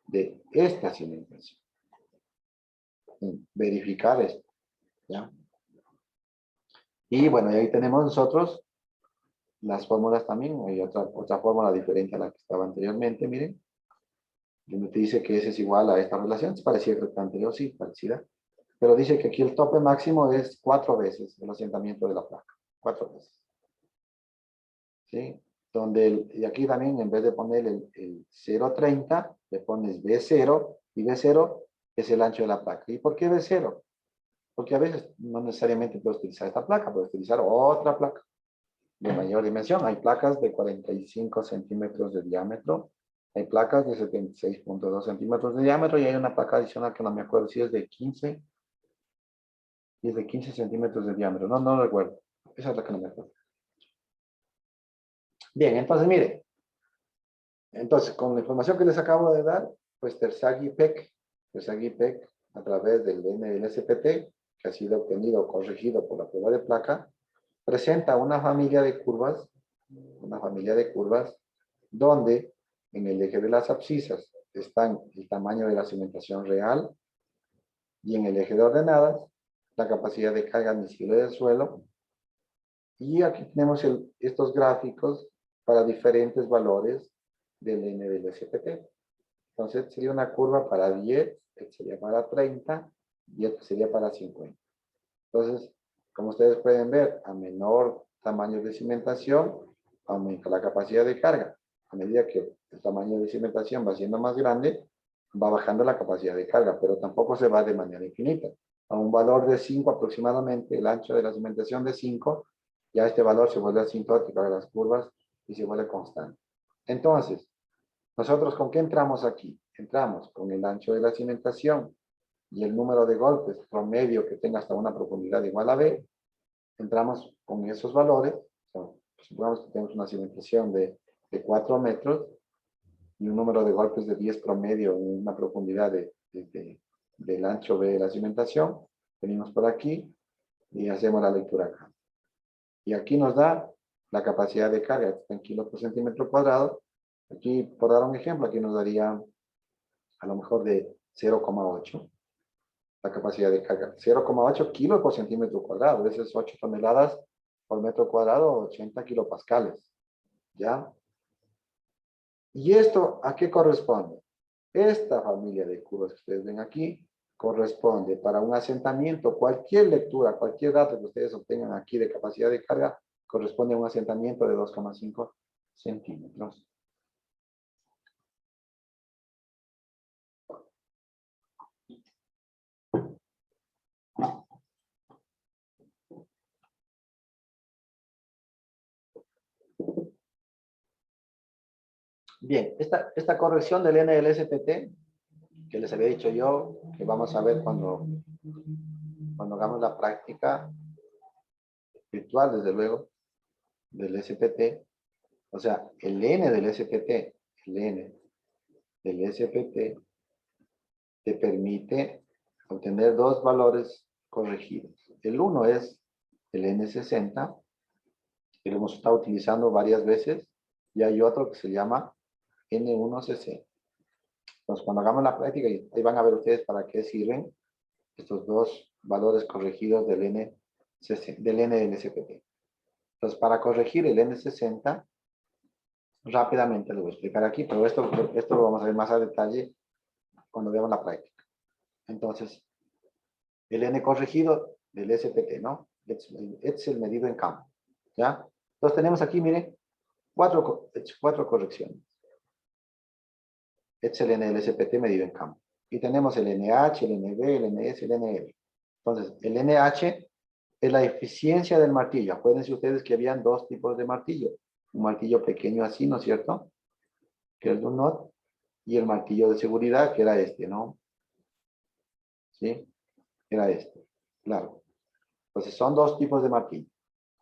de esta cimentación. Verificar esto, ¿ya? Y bueno, y ahí tenemos nosotros las fórmulas también. Hay otra fórmula diferente a la que estaba anteriormente, miren. Donde te dice que S es igual a esta relación. Es parecida a la anterior, sí, parecida. Pero dice que aquí el tope máximo es 4 veces el asentamiento de la placa. 4 veces. ¿Sí? Y aquí también, en vez de poner el 0.30, le pones B0, y B0 es el ancho de la placa. ¿Y por qué B0? Porque a veces no necesariamente puedes utilizar esta placa, puedes utilizar otra placa de mayor dimensión. Hay placas de 45 centímetros de diámetro, hay placas de 76.2 centímetros de diámetro, y hay una placa adicional que no me acuerdo si es de 15 centímetros de diámetro. No recuerdo. Esa es la que no me acuerdo. Bien, entonces mire. Entonces, con la información que les acabo de dar, pues Terzaghi Peck, a través del NLSPT, que ha sido obtenido o corregido por la prueba de placa, presenta una familia de curvas, donde en el eje de las abscisas están el tamaño de la cimentación real y en el eje de ordenadas la capacidad de carga admisible del suelo. Y aquí tenemos estos gráficos para diferentes valores del NLSPT. Entonces sería una curva para 10, esta sería para 30 y esta sería para 50. Entonces, como ustedes pueden ver, a menor tamaño de cimentación, aumenta la capacidad de carga. A medida que el tamaño de cimentación va siendo más grande, va bajando la capacidad de carga, pero tampoco se va de manera infinita. A un valor de 5 aproximadamente, el ancho de la cimentación de 5, ya este valor se vuelve asintótico a las curvas y se vuelve constante. Entonces, ¿nosotros con qué entramos aquí? Entramos con el ancho de la cimentación y el número de golpes promedio que tenga hasta una profundidad igual a B. Entramos con esos valores. Supongamos que tenemos una cimentación de 4 metros y un número de golpes de 10 promedio en una profundidad del ancho B de la cimentación. Venimos por aquí y hacemos la lectura acá. Y aquí nos da la capacidad de carga en kilos por centímetro cuadrado. Aquí, por dar un ejemplo, aquí nos daría a lo mejor de 0,8. La capacidad de carga, 0,8 kilos por centímetro cuadrado. Eso es 8 toneladas por metro cuadrado, 80 kilopascales. ¿Ya? ¿Y esto a qué corresponde? Esta familia de curvas que ustedes ven aquí corresponde para un asentamiento, cualquier lectura, cualquier dato que ustedes obtengan aquí de capacidad de carga, corresponde a un asentamiento de 2,5 centímetros. Bien, esta corrección del NLSPT, que les había dicho yo, que vamos a ver cuando cuando hagamos la práctica virtual, desde luego, del SPT, o sea, el N del SPT, el N del SPT te permite obtener dos valores corregidos. El uno es el N60, que lo hemos estado utilizando varias veces, y hay otro que se llama N160. Entonces, cuando hagamos la práctica, ahí van a ver ustedes para qué sirven estos dos valores corregidos del N del SPT. Entonces, para corregir el N60, rápidamente lo voy a explicar aquí, pero esto lo vamos a ver más a detalle cuando veamos la práctica. Entonces, el N corregido del SPT, ¿no? Es el medido en campo, ¿ya? Entonces tenemos aquí, miren, cuatro correcciones. Es el N del SPT medido en campo. Y tenemos el NH, el NB, el NS, el NL. Entonces, el NH es la eficiencia del martillo. Acuérdense ustedes que habían dos tipos de martillo. Un martillo pequeño así, ¿no es cierto? Que es de un knot. Y el martillo de seguridad, que era este, ¿no? ¿Sí? Era este. Claro. Entonces, son dos tipos de martillo.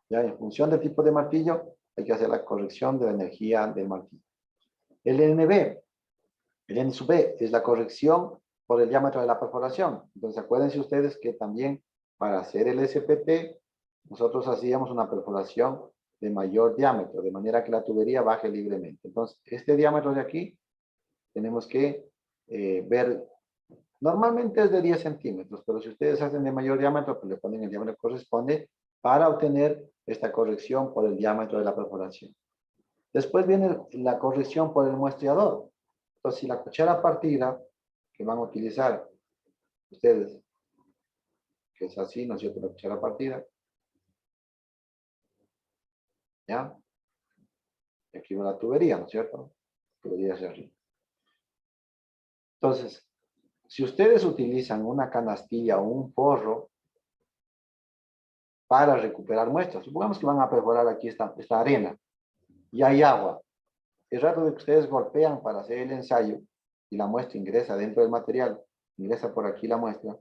Ya, en función del tipo de martillo, hay que hacer la corrección de la energía del martillo. El NB, el N sub B, es la corrección por el diámetro de la perforación. Entonces, acuérdense ustedes que también para hacer el SPT, nosotros hacíamos una perforación de mayor diámetro, de manera que la tubería baje libremente. Entonces, este diámetro de aquí, tenemos que ver, normalmente es de 10 centímetros, pero si ustedes hacen de mayor diámetro, pues le ponen el diámetro que corresponde para obtener esta corrección por el diámetro de la perforación. Después viene la corrección por el muestreador. Entonces, si la cuchara partida que van a utilizar ustedes, que es así, ¿no es cierto? La cuchara partida. ¿Ya? Y aquí va la tubería, ¿no es cierto? Tubería hacia arriba. Entonces, si ustedes utilizan una canastilla o un forro para recuperar muestras, supongamos que van a perforar aquí esta arena y hay agua. El rato de que ustedes golpean para hacer el ensayo y la muestra ingresa dentro del material, ingresa por aquí la muestra,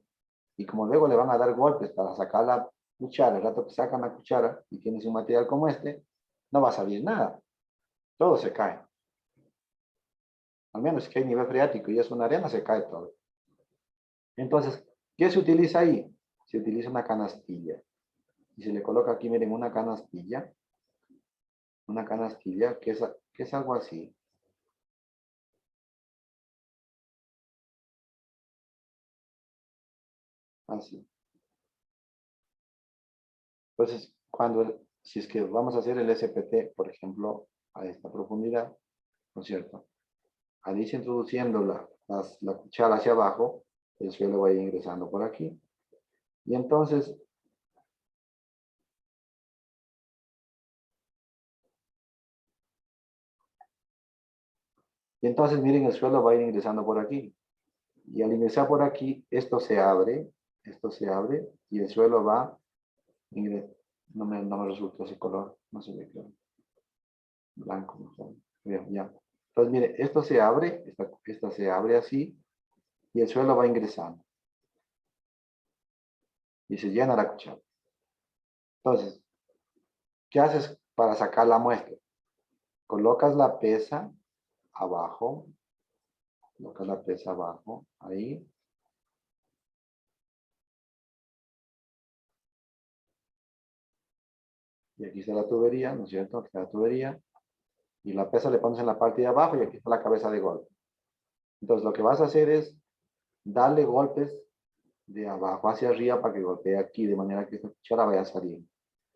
y como luego le van a dar golpes para sacar la cuchara, el rato que sacan la cuchara y tienes un material como este, no va a salir nada. Todo se cae. Al menos que hay nivel freático y es una arena, se cae todo. Entonces, ¿qué se utiliza ahí? Se utiliza una canastilla. Y se le coloca aquí, miren, una canastilla que es algo así. Así. Entonces, si es que vamos a hacer el SPT, por ejemplo, a esta profundidad, ¿no es cierto? Al irse introduciendo la cuchara hacia abajo, el suelo va a ir ingresando por aquí. Y entonces, miren, el suelo va a ir ingresando por aquí. Y al ingresar por aquí, esto se abre, y el suelo va, no me resulta ese color, no se ve claro. Blanco, mejor. Bien, ya. Entonces, mire, esto se abre, esta se abre así, y el suelo va ingresando. Y se llena la cuchara. Entonces, ¿qué haces para sacar la muestra? Colocas la pesa abajo, ahí. Y aquí está la tubería, ¿no es cierto? Aquí está la tubería. Y la pesa le pones en la parte de abajo y aquí está la cabeza de golpe. Entonces, lo que vas a hacer es darle golpes de abajo hacia arriba para que golpee aquí, de manera que esta cuchara vaya a salir.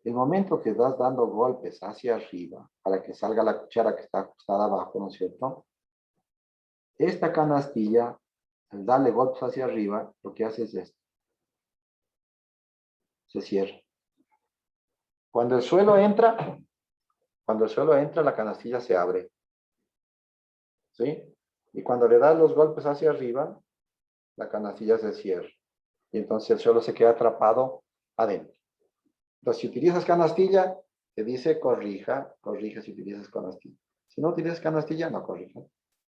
El momento que estás dando golpes hacia arriba para que salga la cuchara que está acostada abajo, ¿no es cierto? Esta canastilla, al darle golpes hacia arriba, lo que hace es esto. Se cierra. Cuando el suelo entra, la canastilla se abre. ¿Sí? Y cuando le das los golpes hacia arriba, la canastilla se cierra. Y entonces el suelo se queda atrapado adentro. Entonces, si utilizas canastilla, te dice corrija si utilizas canastilla. Si no utilizas canastilla, no corrija.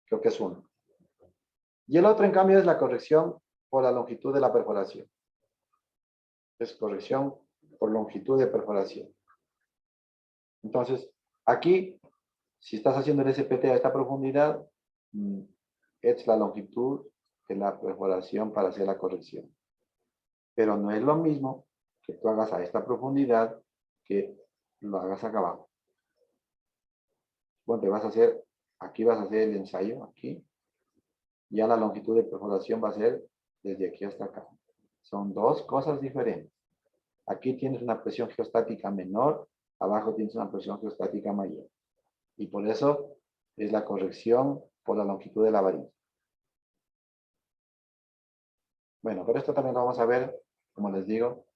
Creo que es uno. Y el otro, en cambio, es la corrección por la longitud de la perforación. Es corrección por longitud de perforación. Entonces, aquí, si estás haciendo el SPT a esta profundidad, es la longitud de la perforación para hacer la corrección. Pero no es lo mismo que tú hagas a esta profundidad que lo hagas acá abajo. Bueno, vas a hacer, aquí vas a hacer el ensayo, aquí. Ya la longitud de perforación va a ser desde aquí hasta acá. Son dos cosas diferentes. Aquí tienes una presión geostática menor, abajo tienes una presión geostática mayor. Y por eso es la corrección por la longitud de la varilla. Bueno, pero esto también lo vamos a ver, como les digo,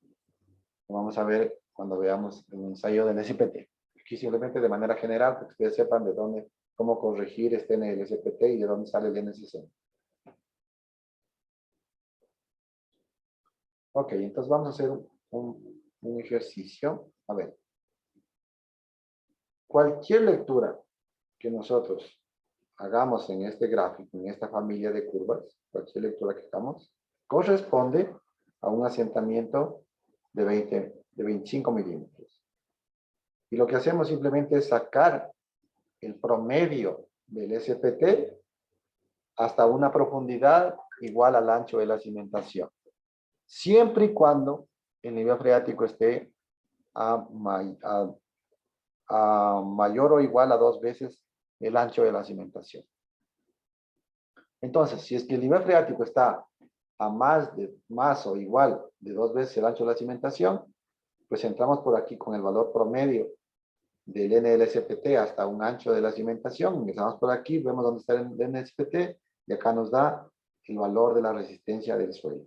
lo vamos a ver cuando veamos el ensayo del SPT. Aquí simplemente de manera general, para que ustedes sepan de dónde, cómo corregir en el SPT y de dónde sale el NSC. Ok, entonces vamos a hacer un ejercicio. A ver. Cualquier lectura que nosotros hagamos en este gráfico, en esta familia de curvas, cualquier lectura que hagamos, corresponde a un asentamiento de 25 milímetros. Y lo que hacemos simplemente es sacar el promedio del SPT hasta una profundidad igual al ancho de la cimentación. Siempre y cuando el nivel freático esté a mayor o igual a 2 veces el ancho de la cimentación. Entonces, si es que el nivel freático está a más o igual de 2 veces el ancho de la cimentación, pues entramos por aquí con el valor promedio del NLSPT hasta un ancho de la cimentación. Empezamos por aquí, vemos dónde está el NLSPT y acá nos da el valor de la resistencia del suelo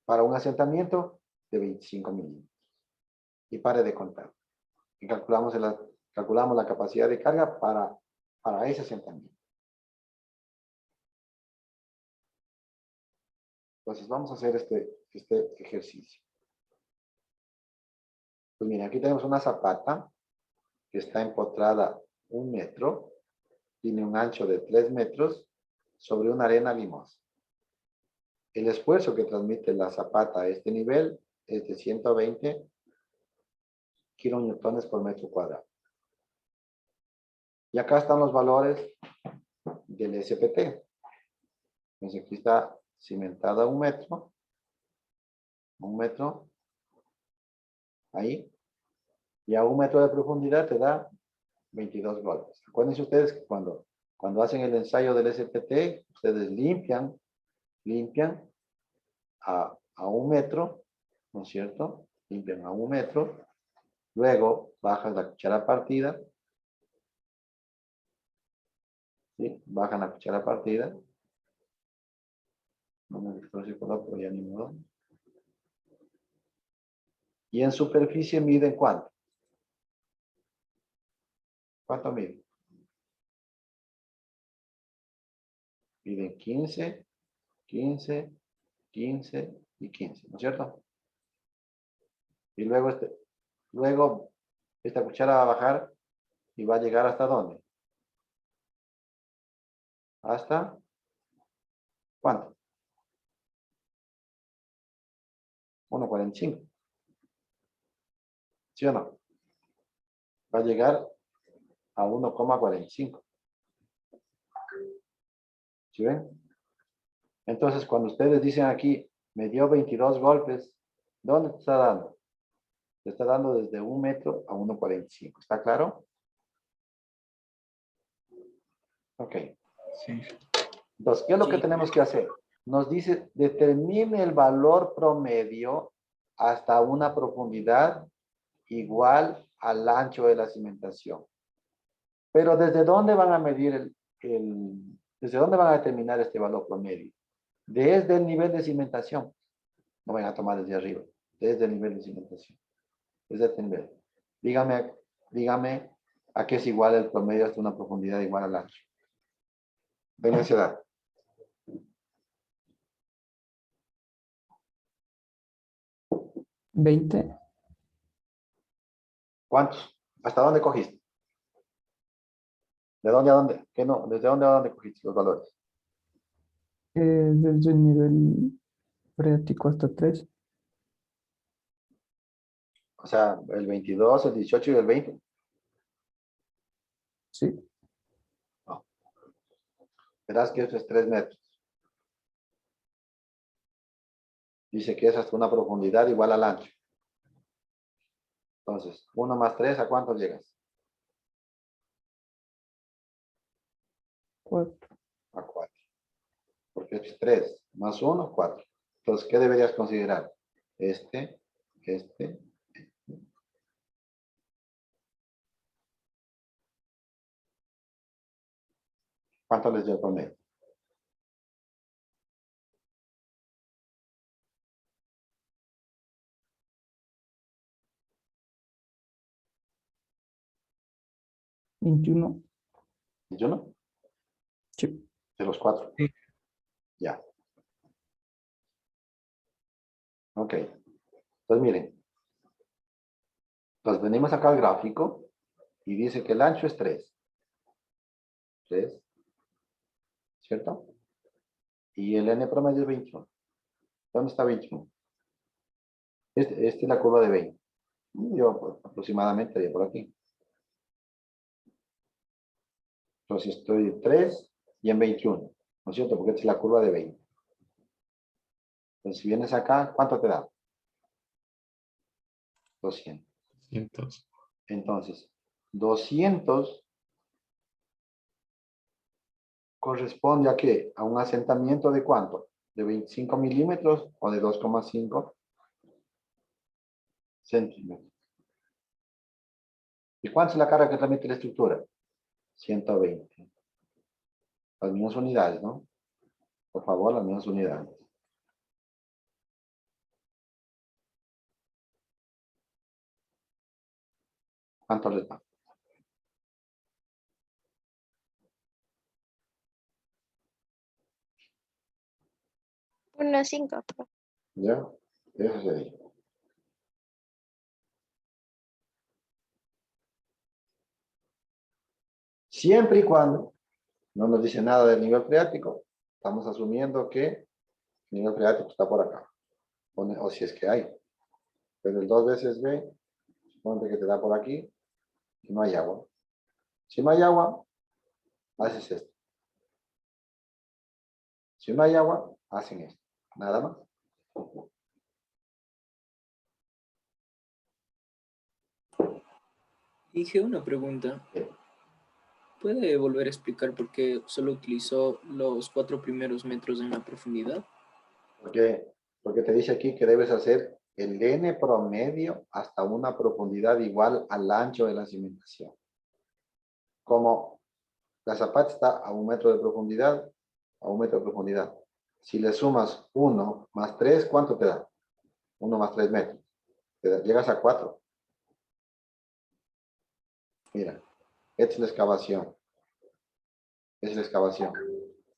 para un asentamiento de 25 milímetros. Y pare de contar. Y calculamos la capacidad de carga para ese asentamiento. Entonces vamos a hacer este ejercicio. Pues mira, aquí tenemos una zapata que está empotrada 1 metro, tiene un ancho de 3 metros sobre una arena limosa. El esfuerzo que transmite la zapata a este nivel es de 120 kilonewtones por metro cuadrado. Y acá están los valores del SPT. Entonces aquí está cimentada 1 metro. 1 metro. Ahí. Y a 1 metro de profundidad te da 22 golpes. Acuérdense ustedes que cuando hacen el ensayo del SPT, ustedes limpian a 1 metro, ¿no es cierto? Limpian a 1 metro. Luego bajan la cuchara partida. ¿Sí? Bajan la cuchara partida. No me gustó ese color, pero ya ni modo. Y en superficie miden ¿cuánto? ¿Cuánto miden? Miden 15, 15, 15 y 15, ¿no es cierto? Y luego esta cuchara va a bajar y va a llegar ¿hasta dónde? ¿Hasta cuánto? 1,45. ¿Sí o no? Va a llegar a 1,45. ¿Sí ven? Entonces, cuando ustedes dicen aquí, me dio 22 golpes, ¿dónde te está dando? Te está dando desde 1 metro a 1,45. ¿Está claro? Ok. Sí. Entonces, ¿qué es lo que Sí. tenemos que hacer? Nos dice, determine el valor promedio hasta una profundidad igual al ancho de la cimentación. Pero ¿desde dónde van a medir desde dónde van a determinar este valor promedio? Desde el nivel de cimentación. No van a tomar desde arriba. Desde el nivel de cimentación. Desde este nivel. Dígame a qué es igual el promedio hasta una profundidad igual al ancho. De necedad. ¿20? ¿Cuántos? ¿Hasta dónde cogiste? ¿De dónde a dónde? ¿Qué no? ¿Desde dónde a dónde cogiste los valores? Desde el nivel freático hasta 3. O sea, el 22, el 18 y el 20. Sí. No. Verás que esto es 3 metros. Dice que es hasta una profundidad igual al ancho. Entonces, 1 más 3, ¿a cuánto llegas? 4. A 4. Porque es 3 más 1, 4. Entonces, ¿qué deberías considerar? Este. ¿Cuánto les dio el promedio? ¿21? ¿Yo no? Sí. De los 4. Sí. Ya. Ok. Entonces, miren. Entonces, venimos acá al gráfico y dice que el ancho es 3. 3. ¿Cierto? Y el n promedio es 21. ¿Dónde está 21? Este es la curva de 20. Yo pues, aproximadamente estaría por aquí. Entonces estoy en 3 y en 21. ¿No es cierto? Porque esta es la curva de 20. Entonces si vienes acá, ¿cuánto te da? 200. 200. Entonces, 200 corresponde a qué? A un asentamiento de ¿cuánto? ¿De 25 milímetros o de 2,5 centímetros? ¿Y cuánto es la carga que transmite la estructura? 120. Las mismas unidades, ¿no? Por favor, las mismas unidades. ¿Cuánto les da? Unos 5. ¿Ya? Eso sería. Siempre y cuando no nos dice nada del nivel freático, estamos asumiendo que el nivel freático está por acá. O si es que hay. Pero el 2 veces B, suponte que te da por aquí y no hay agua. Si no hay agua, haces esto. Si no hay agua, hacen esto. Nada más. Dije una pregunta. ¿Puede volver a explicar por qué solo utilizó los 4 primeros metros en la profundidad? Porque te dice aquí que debes hacer el N promedio hasta una profundidad igual al ancho de la cimentación. Como la zapata está a 1 metro de profundidad, a 1 metro de profundidad. Si le sumas 1 más 3, ¿cuánto te da? 1 más 3 metros. Llegas a 4. Mira, esta es la excavación. Esta es la excavación.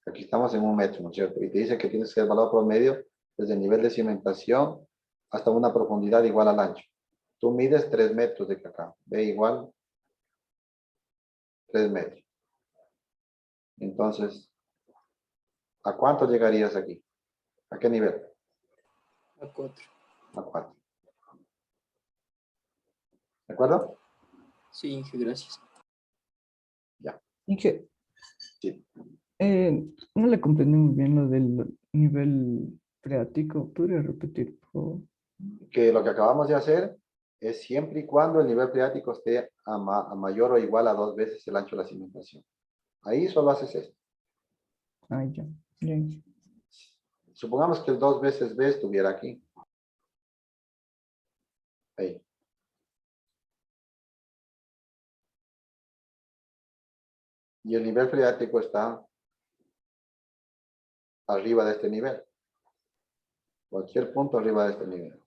Aquí estamos en 1 metro, ¿no es cierto? Y te dice que tienes que el valor promedio desde el nivel de cimentación hasta una profundidad igual al ancho. Tú mides 3 metros de acá. Ve igual 3 metros. Entonces, ¿a cuánto llegarías aquí? ¿A qué nivel? A 4. A 4. ¿De acuerdo? Sí, Inge, gracias. Ya. Inge, Sí. no le comprendí muy bien lo del nivel freático. ¿Podría repetir, por favor? Que lo que acabamos de hacer es siempre y cuando el nivel freático esté a mayor o igual a 2 veces el ancho de la cimentación. Ahí solo haces esto. Ah, ya. Ya. Supongamos que el 2 veces B estuviera aquí. Ahí. Y el nivel freático está arriba de este nivel. Cualquier punto arriba de este nivel.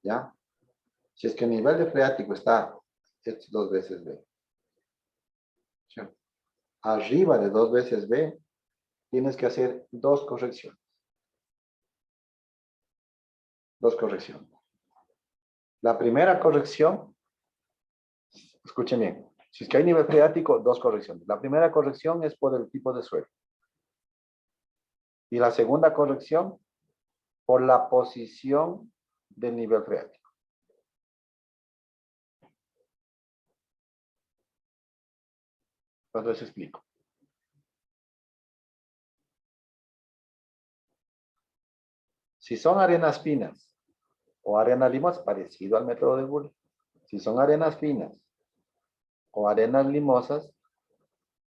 ¿Ya? Si es que el nivel de freático está estos 2 veces B. ¿Sí? Arriba de 2 veces B, tienes que hacer 2 correcciones. 2 correcciones. La primera corrección, escuchen bien, si es que hay nivel freático, 2 correcciones. La primera corrección es por el tipo de suelo. Y la segunda corrección por la posición del nivel freático. Entonces explico. Si son arenas finas o arenas limosas, parecido al método de Boole. Si son arenas finas o arenas limosas,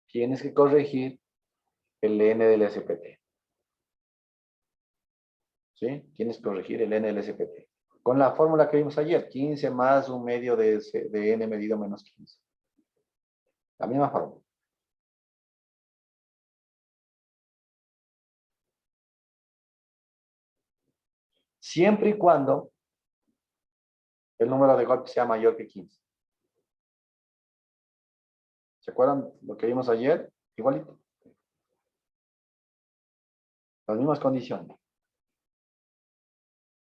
tienes que corregir el N del SPT. ¿Sí? Tienes que corregir el N del SPT. Con la fórmula que vimos ayer, 15 más un medio de N medido menos 15. La misma fórmula. Siempre y cuando el número de golpes sea mayor que 15. ¿Se acuerdan lo que vimos ayer? Igualito. Las mismas condiciones.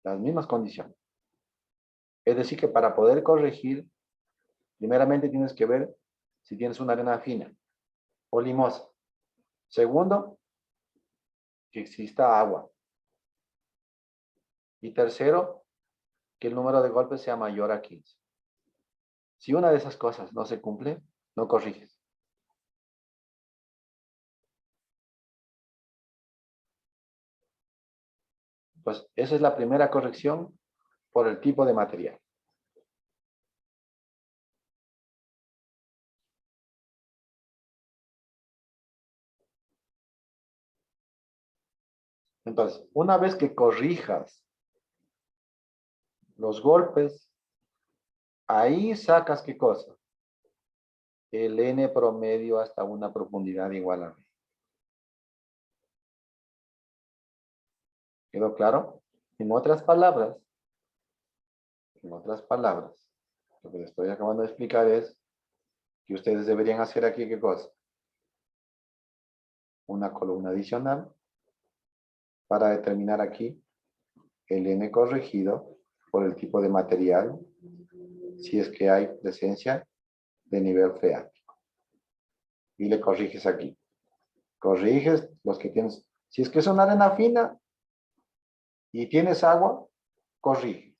Las mismas condiciones. Es decir, que para poder corregir, primeramente tienes que ver si tienes una arena fina o limosa. Segundo, que exista agua. Y tercero, que el número de golpes sea mayor a 15. Si una de esas cosas no se cumple, no corriges. Pues esa es la primera corrección por el tipo de material. Entonces, una vez que corrijas los golpes, ahí sacas ¿qué cosa? El N promedio hasta una profundidad igual a B. ¿Quedó claro? En otras palabras, lo que les estoy acabando de explicar es que ustedes deberían hacer aquí ¿qué cosa? Una columna adicional para determinar aquí el N corregido por el tipo de material, si es que hay presencia de nivel freático. Y le corriges aquí. Corriges los que tienes. Si es que es una arena fina y tienes agua, corrige.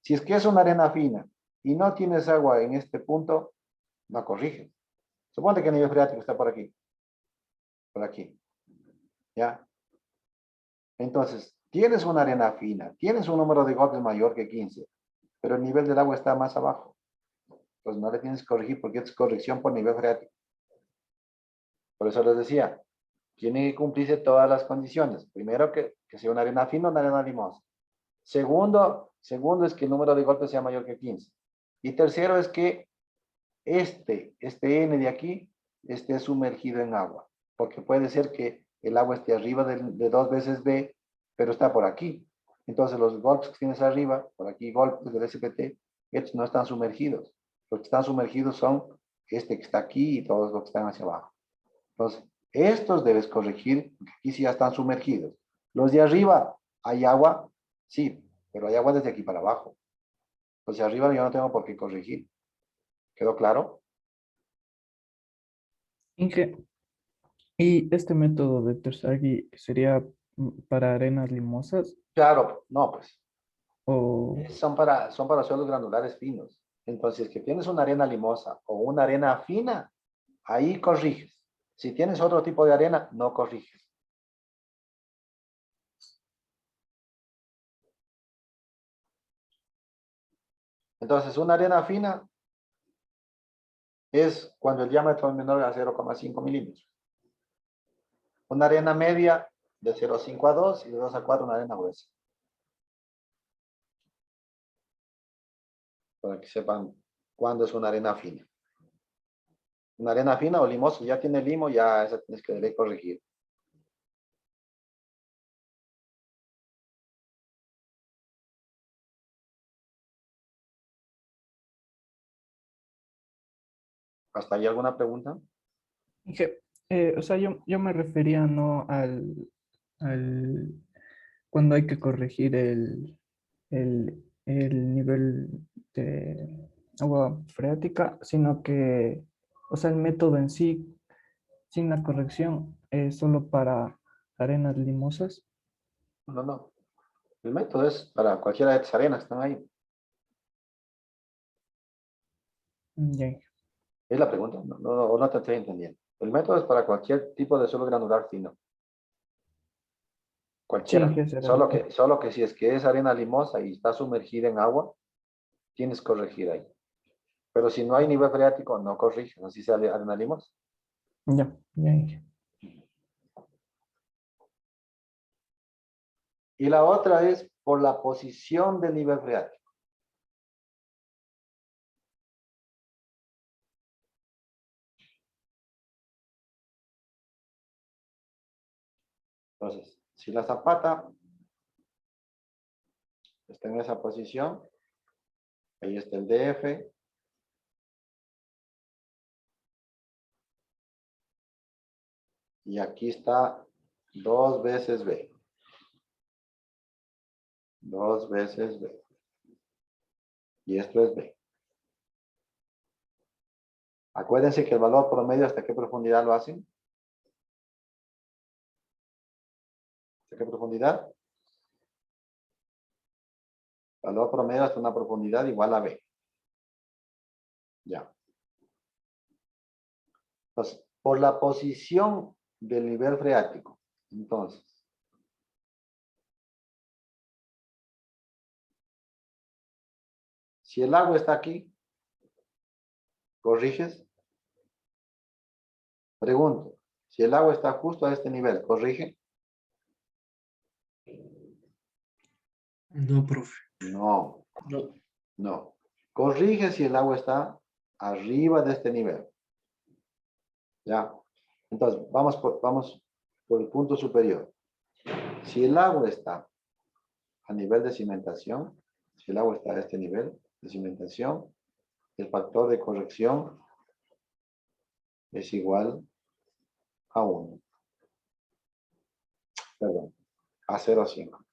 Si es que es una arena fina y no tienes agua en este punto, no corriges. Suponte que el nivel freático está por aquí. Por aquí. ¿Ya? Entonces, tienes una arena fina, tienes un número de golpes mayor que 15, pero el nivel del agua está más abajo. Pues no le tienes que corregir porque es corrección por nivel freático. Por eso les decía, tiene que cumplirse todas las condiciones. Primero, que sea una arena fina o una arena limosa. Segundo es que el número de golpes sea mayor que 15. Y tercero es que este N de aquí esté sumergido en agua. Porque puede ser que el agua esté arriba de 2 veces B, pero está por aquí. Entonces los golpes que tienes arriba, por aquí golpes del SPT, estos no están sumergidos. Los que están sumergidos son este que está aquí y todos los que están hacia abajo. Entonces, estos debes corregir, porque aquí sí ya están sumergidos. Los de arriba, ¿hay agua? Sí, pero hay agua desde aquí para abajo. Los de arriba yo no tengo por qué corregir. ¿Quedó claro? Inge, ¿y este método de Terzaghi sería para arenas limosas Claro, no, pues. o Son para suelos granulares finos. Entonces, que tienes una arena limosa o una arena fina, ahí corriges. Si tienes otro tipo de arena, no corriges. Entonces, una arena fina es cuando el diámetro es menor a 0,5 milímetros. Una arena media de 0,5 a 2 y de 2 a 4 una arena gruesa. Para que sepan cuándo es una arena fina. Una arena fina o limosa, ya tiene limo, ya esa tienes que corregir. ¿Hasta ahí alguna pregunta? Inge, o sea, yo me refería no al cuando hay que corregir el nivel de agua freática, sino que, o sea, el método en sí, sin la corrección, es solo para arenas limosas. No, no. El método es para cualquiera de estas arenas que están ahí. Ya. Es la pregunta, no te estoy entendiendo. El método es para cualquier tipo de suelo granular fino. Sí, Cualquiera. que será. Solo que si es que es arena limosa y está sumergida en agua, tienes que corregir ahí. Pero si no hay nivel freático, no corriges, así sea arena limosa. Ya, ya. Y la otra es por la posición del nivel freático. Entonces, si la zapata está en esa posición, ahí está el DF. Y aquí está 2 veces B. 2 veces B. Y esto es B. Acuérdense que el valor promedio, ¿hasta qué profundidad lo hacen? ¿Hasta qué profundidad? Valor promedio hasta una profundidad igual a B. Ya. Entonces, por la posición del nivel freático. Entonces, si el agua está aquí, ¿corriges? Pregunto, si el agua está justo a este nivel, ¿corrige? No, profe. No, No. no. Corrige si el agua está arriba de este nivel. ¿Ya? Entonces, vamos por el punto superior. Si el agua está a nivel de cimentación, si el agua está a este nivel de cimentación, el factor de corrección es igual a 1. Perdón, a 0,5.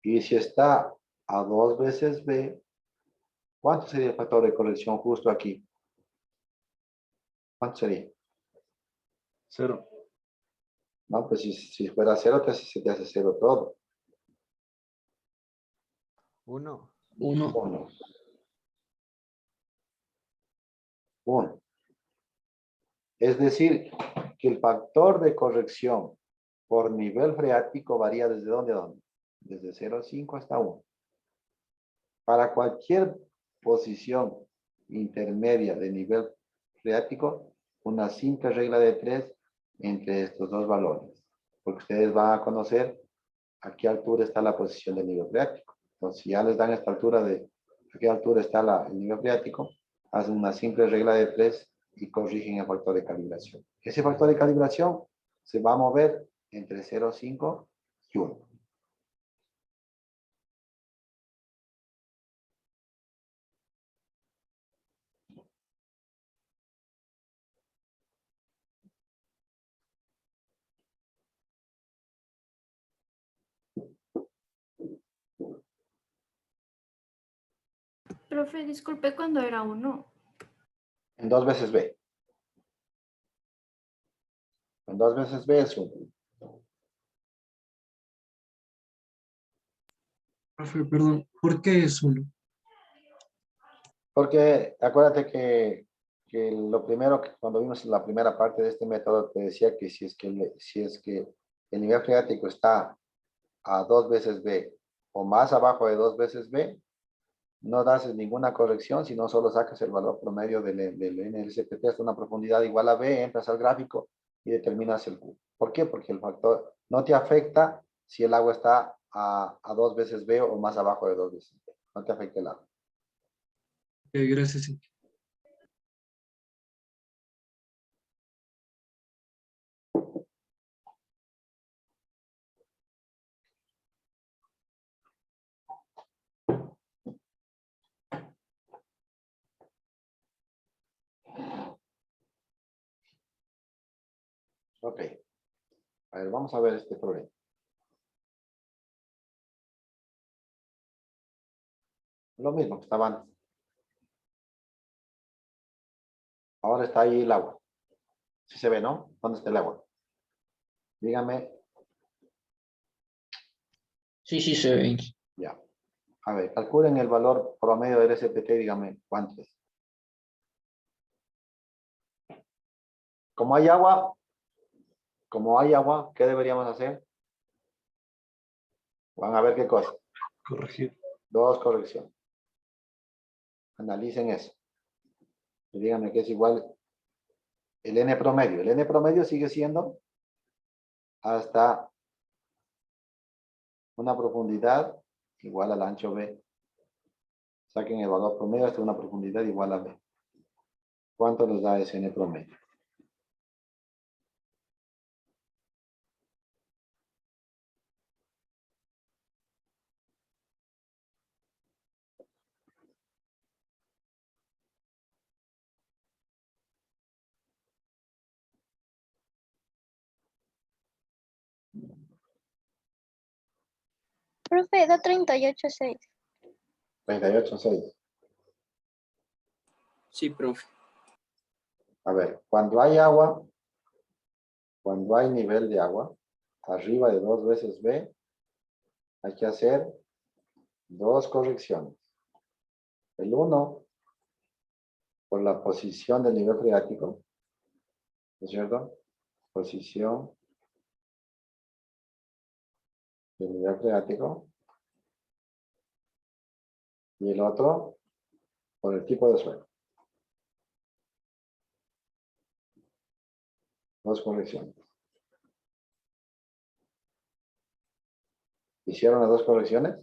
Y si está a 2 veces B, ¿cuánto sería el factor de corrección justo aquí? ¿Cuánto sería? 0. No, pues si fuera 0, se te hace 0 todo. 1. 1. 1. 1. Es decir, que el factor de corrección por nivel freático varía desde dónde a dónde. Desde 0,5 hasta 1. Para cualquier posición intermedia de nivel freático, una simple regla de 3 entre estos dos valores. Porque ustedes van a conocer a qué altura está la posición del nivel freático. Entonces, si ya les dan esta altura de a qué altura está el nivel freático, hacen una simple regla de 3 y corrigen el factor de calibración. Ese factor de calibración se va a mover entre 0,5 y 1. Profe, disculpe, ¿cuándo era 1? En 2 veces B. En 2 veces B es 1. Profe, perdón. ¿Por qué es 1? Porque acuérdate que lo primero que cuando vimos la primera parte de este método te decía que si es que el nivel freático está a 2 veces B o más abajo de 2 veces B, no haces ninguna corrección, sino solo sacas el valor promedio del NLCPT hasta una profundidad igual a B, entras al gráfico y determinas el Q. ¿Por qué? Porque el factor no te afecta si el agua está a 2 veces B o más abajo de 2 veces B. No te afecta el agua. Gracias. Ok. A ver, vamos a ver este problema. Lo mismo que estaba antes. Ahora está ahí el agua. Sí se ve, ¿no? ¿Dónde está el agua? Dígame. Sí, sí se ve. Ya. A ver, calculen el valor promedio del SPT, dígame cuánto es. Como hay agua, ¿qué deberíamos hacer? Van a ver qué cosa. Corregir. Dos correcciones. Analicen eso. Y díganme que es igual el N promedio. El N promedio sigue siendo hasta una profundidad igual al ancho B. Saquen el valor promedio hasta una profundidad igual a B. ¿Cuánto les da ese N promedio? Profe, da 38,6. 38,6. Sí, profe. A ver, cuando hay agua, cuando hay nivel de agua, arriba de 2 veces B, hay que hacer dos correcciones. El uno, por la posición del nivel freático, ¿no es cierto? Posición del nivel freático. Y el otro, por el tipo de suelo. Dos correcciones. ¿Hicieron las dos correcciones?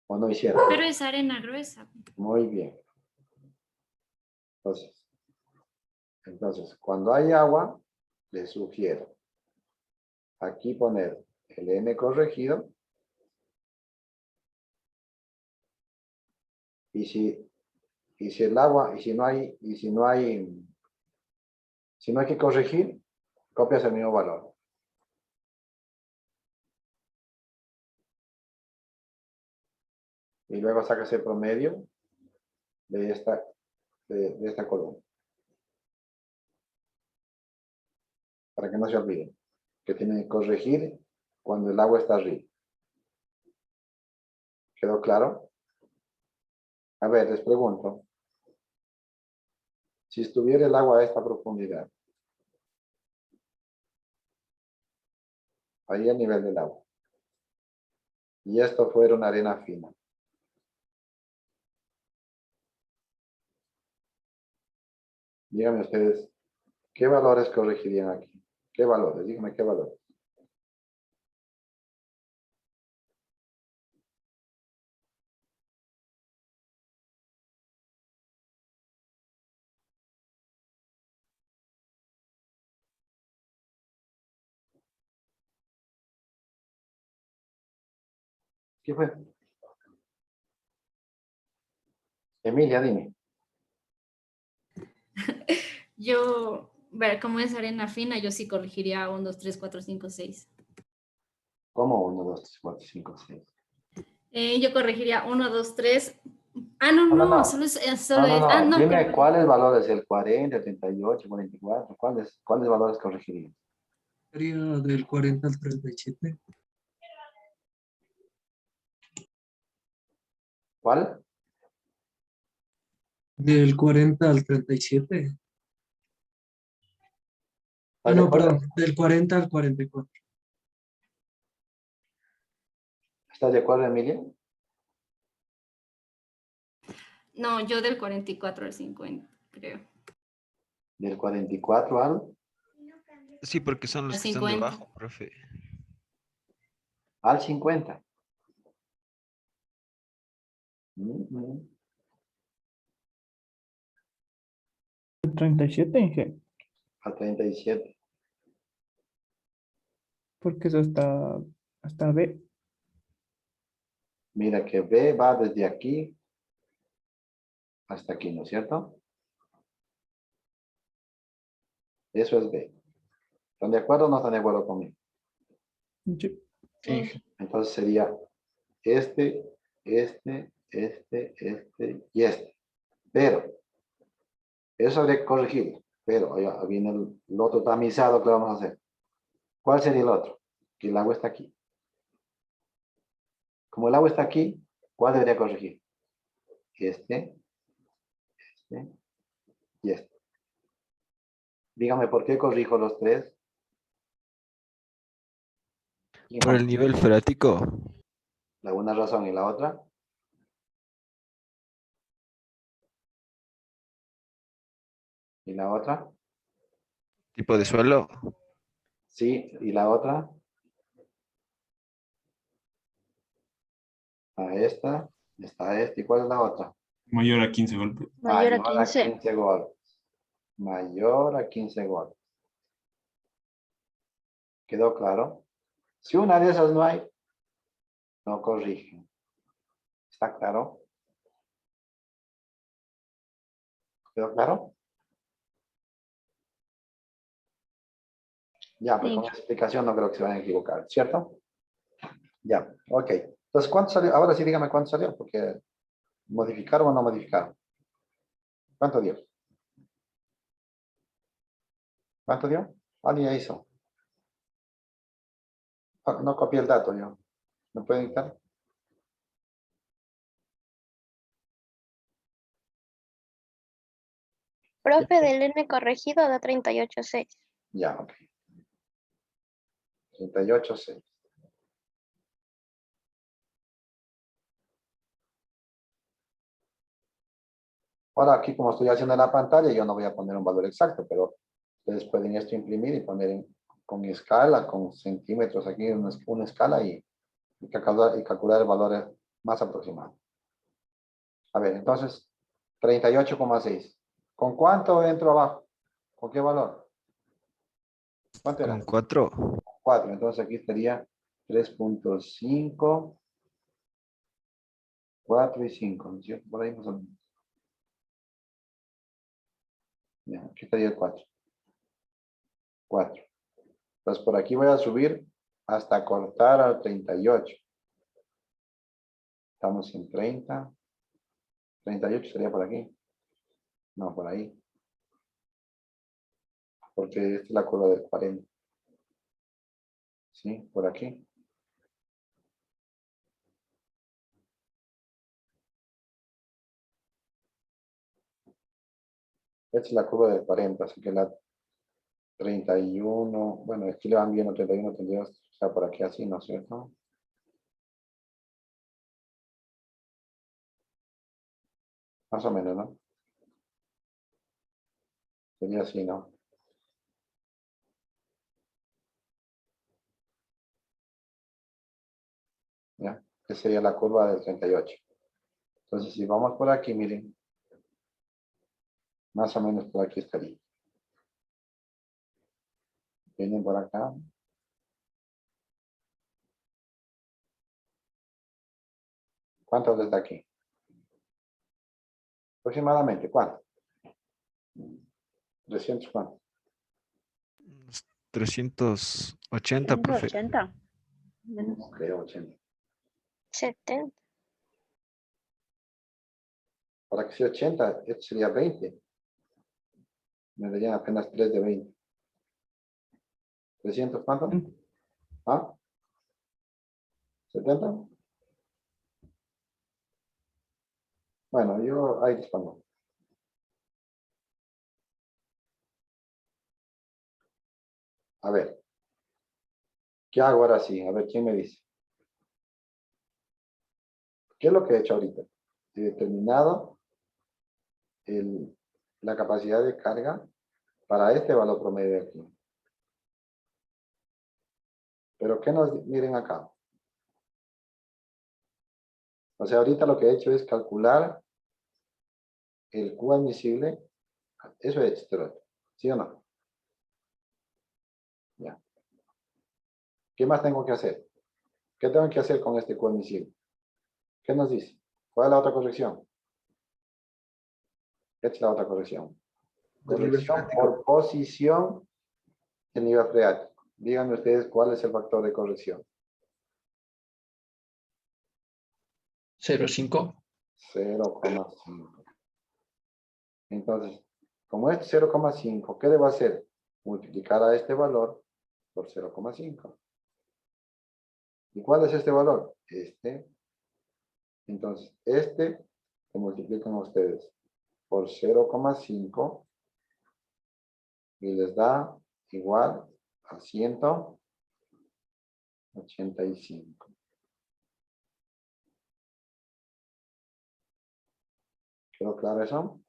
¿O no hicieron? Pero es arena gruesa. Muy bien. Entonces, cuando hay agua, les sugiero aquí poner el N corregido. Y si el agua, si no hay que corregir, copias el mismo valor. Y luego sacas el promedio de esta columna. Para que no se olviden que tienen que corregir cuando el agua está arriba. ¿Quedó claro? A ver, les pregunto. Si estuviera el agua a esta profundidad, ahí a nivel del agua, y esto fuera una arena fina, díganme ustedes, ¿qué valores corregirían aquí? ¿Qué valores? Díganme qué valores. ¿Qué fue? Emilia, dime. Yo, ver, como es arena fina, yo sí corregiría 1, 2, 3, 4, 5, 6. ¿Cómo? 1, 2, 3, 4, 5, 6. Yo corregiría 1, 2, 3. Ah, no, No, no, no, no. solo es. No. No, Dime cuáles valores, el 40, el 38, 44, ¿cuáles valores corregirían? Sería del 40 al 37. ¿Cuál? Del 40 al 37. Ah, ¿Estás de no, acuerdo? perdón, del 40 al 44. ¿Estás de acuerdo, Emilia? No, yo del 44 al 50, creo. Del 44 Sí, porque son Al los que están 50. debajo, profe. al 50. Mm. 37, Inge, Al 37. porque es hasta B. Mira que B va desde aquí hasta aquí, ¿no es cierto? Eso es B. ¿Están de acuerdo o no están de acuerdo conmigo? Sí. Sí. Entonces sería este y este. Pero, eso habría que corregirlo. Pero ya viene el otro tamizado que vamos a hacer. ¿Cuál sería el otro? Que el agua está aquí. Como el agua está aquí, ¿cuál debería corregir? Este y este. Dígame, ¿por qué corrijo los tres? ¿Quién Por el contesta? nivel freático. La una razón y la otra. ¿Y la otra? Tipo de suelo. Sí, ¿y la otra? A esta, está esta. ¿Y cuál es la otra? Mayor a 15 golpes. Mayor a Mayor a 15. 15 golpes. Mayor a 15 golpes. ¿Quedó claro? Si una de esas no hay, no corrigen. ¿Está claro? ¿Quedó claro? Ya, pues Sí. con la explicación no creo que se vayan a equivocar, ¿cierto? Ya, ok. Entonces, ¿cuánto salió? Ahora sí dígame cuánto salió, porque ¿modificaron o no modificaron? ¿Cuánto dio? ¿Cuánto dio? ¿Alguien ya hizo? Ah, no copié el dato yo. ¿Me pueden dictar? Profe, del N corregido da 38,6. Ya, ok. 38,6. Ahora aquí como estoy haciendo en la pantalla, yo no voy a poner un valor exacto, pero ustedes pueden esto imprimir y poner con escala, con centímetros aquí, una escala y calcular el valor más aproximado. A ver, entonces, 38,6. ¿Con cuánto entro abajo? ¿Con qué valor? ¿Cuánto era? Con 4. 4. Entonces aquí estaría 3.5, 4 y 5, ¿no es cierto? Por ahí más o menos. Ya, aquí estaría el 4. 4. Entonces por aquí voy a subir hasta cortar al 38. Estamos en 30. 38 sería por aquí. No, por ahí. Porque esta es la curva del 40. ¿Sí? Por aquí. Esta es la curva del 40, así que la 31, bueno, aquí le van viendo 31, 32, o sea, por aquí así, ¿no es cierto? Más o menos, ¿no? Sería así, ¿no? ¿Ya? Esa sería la curva del 38. Entonces, si vamos por aquí, miren, más o menos por aquí estaría. Vienen por acá. ¿Cuánto desde aquí? Aproximadamente, ¿cuánto? 300, ¿cuánto? 380, profe. 180. Menos. No creo, 80. 70. Para que sea 80, esto sería 20. Me darían apenas 3 de 20. ¿300 cuánto? ¿Ah? ¿70? Bueno, yo ahí dispongo. A ver. ¿Qué hago ahora sí? A ver, ¿quién me dice? ¿Qué es lo que he hecho ahorita? He determinado la capacidad de carga para este valor promedio de aquí. Pero ¿qué nos miren acá? O sea, ahorita lo que he hecho es calcular el Q admisible. Eso es hecho, ¿sí o no? Ya. ¿Qué más tengo que hacer? ¿Qué tengo que hacer con este Q admisible? ¿Qué nos dice? ¿Cuál es la otra corrección? Esta es la otra corrección. Del nivel Corrección freático. por posición el nivel freático. Díganme ustedes cuál es el factor de corrección. 0,5. 0,5. Entonces, como es 0,5, ¿qué debo hacer? Multiplicar a este valor por 0,5. ¿Y cuál es este valor? Este. Entonces, este se multiplican ustedes por 0,5 y les da igual a 185. ¿Quedó claro eso?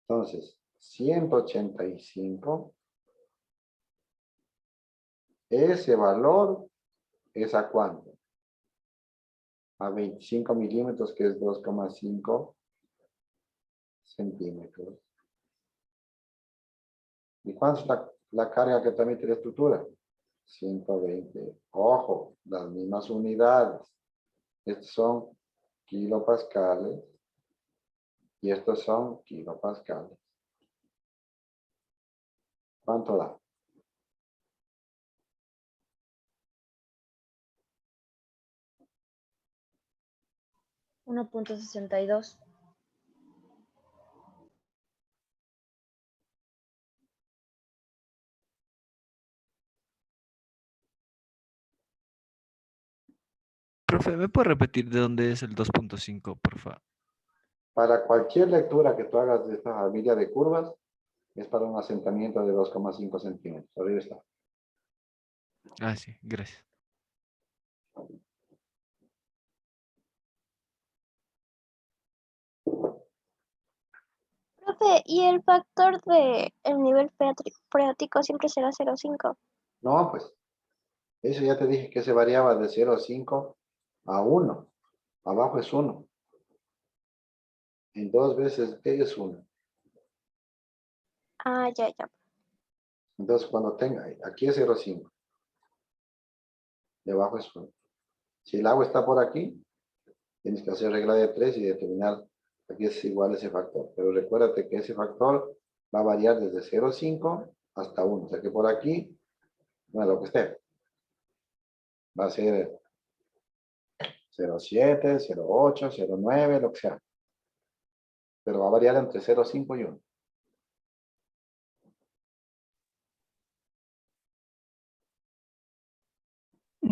Entonces, 185, ese valor es ¿a cuánto? A 25 milímetros, que es 2,5 centímetros. ¿Y cuánto es la carga que transmite la estructura? 120. Ojo, las mismas unidades. Estos son kilopascales y estos son kilopascales. ¿Cuánto da? $1.62. Profe, ¿me puede repetir de dónde es el 2.5, por favor? Para cualquier lectura que tú hagas de esta familia de curvas, es para un asentamiento de 2,5 centímetros. Arriba está. Ah, sí, gracias. Profe, ¿y el factor de el nivel freático siempre será 0,5? No, pues, eso ya te dije que se variaba de 0,5 a 1. Abajo es 1. En 2 veces B es 1. Ah, ya. Entonces, cuando tenga, aquí es 0,5. De abajo es 1. Si el agua está por aquí, tienes que hacer regla de 3 y determinar aquí es igual ese factor. Pero recuérdate que ese factor va a variar desde 0,5 hasta 1. O sea que por aquí, bueno, lo que esté, va a ser 0,7, 0,8, 0,9, lo que sea. Pero va a variar entre 0,5 y 1.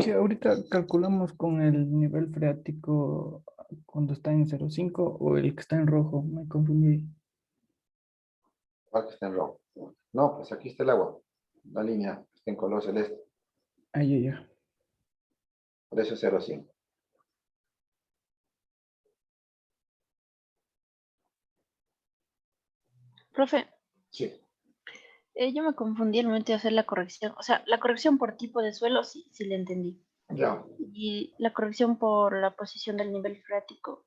Sí, ahorita calculamos con el nivel freático cuando está en 0,5 o el que está en rojo. Me confundí. ¿Cuál que está en rojo? No, pues aquí está el agua. La línea está en color celeste. Ahí, ya. Por eso es 0,5. Profe, Sí. yo me confundí al momento de hacer la corrección. O sea, la corrección por tipo de suelo, sí la entendí. Ya. Y la corrección por la posición del nivel freático,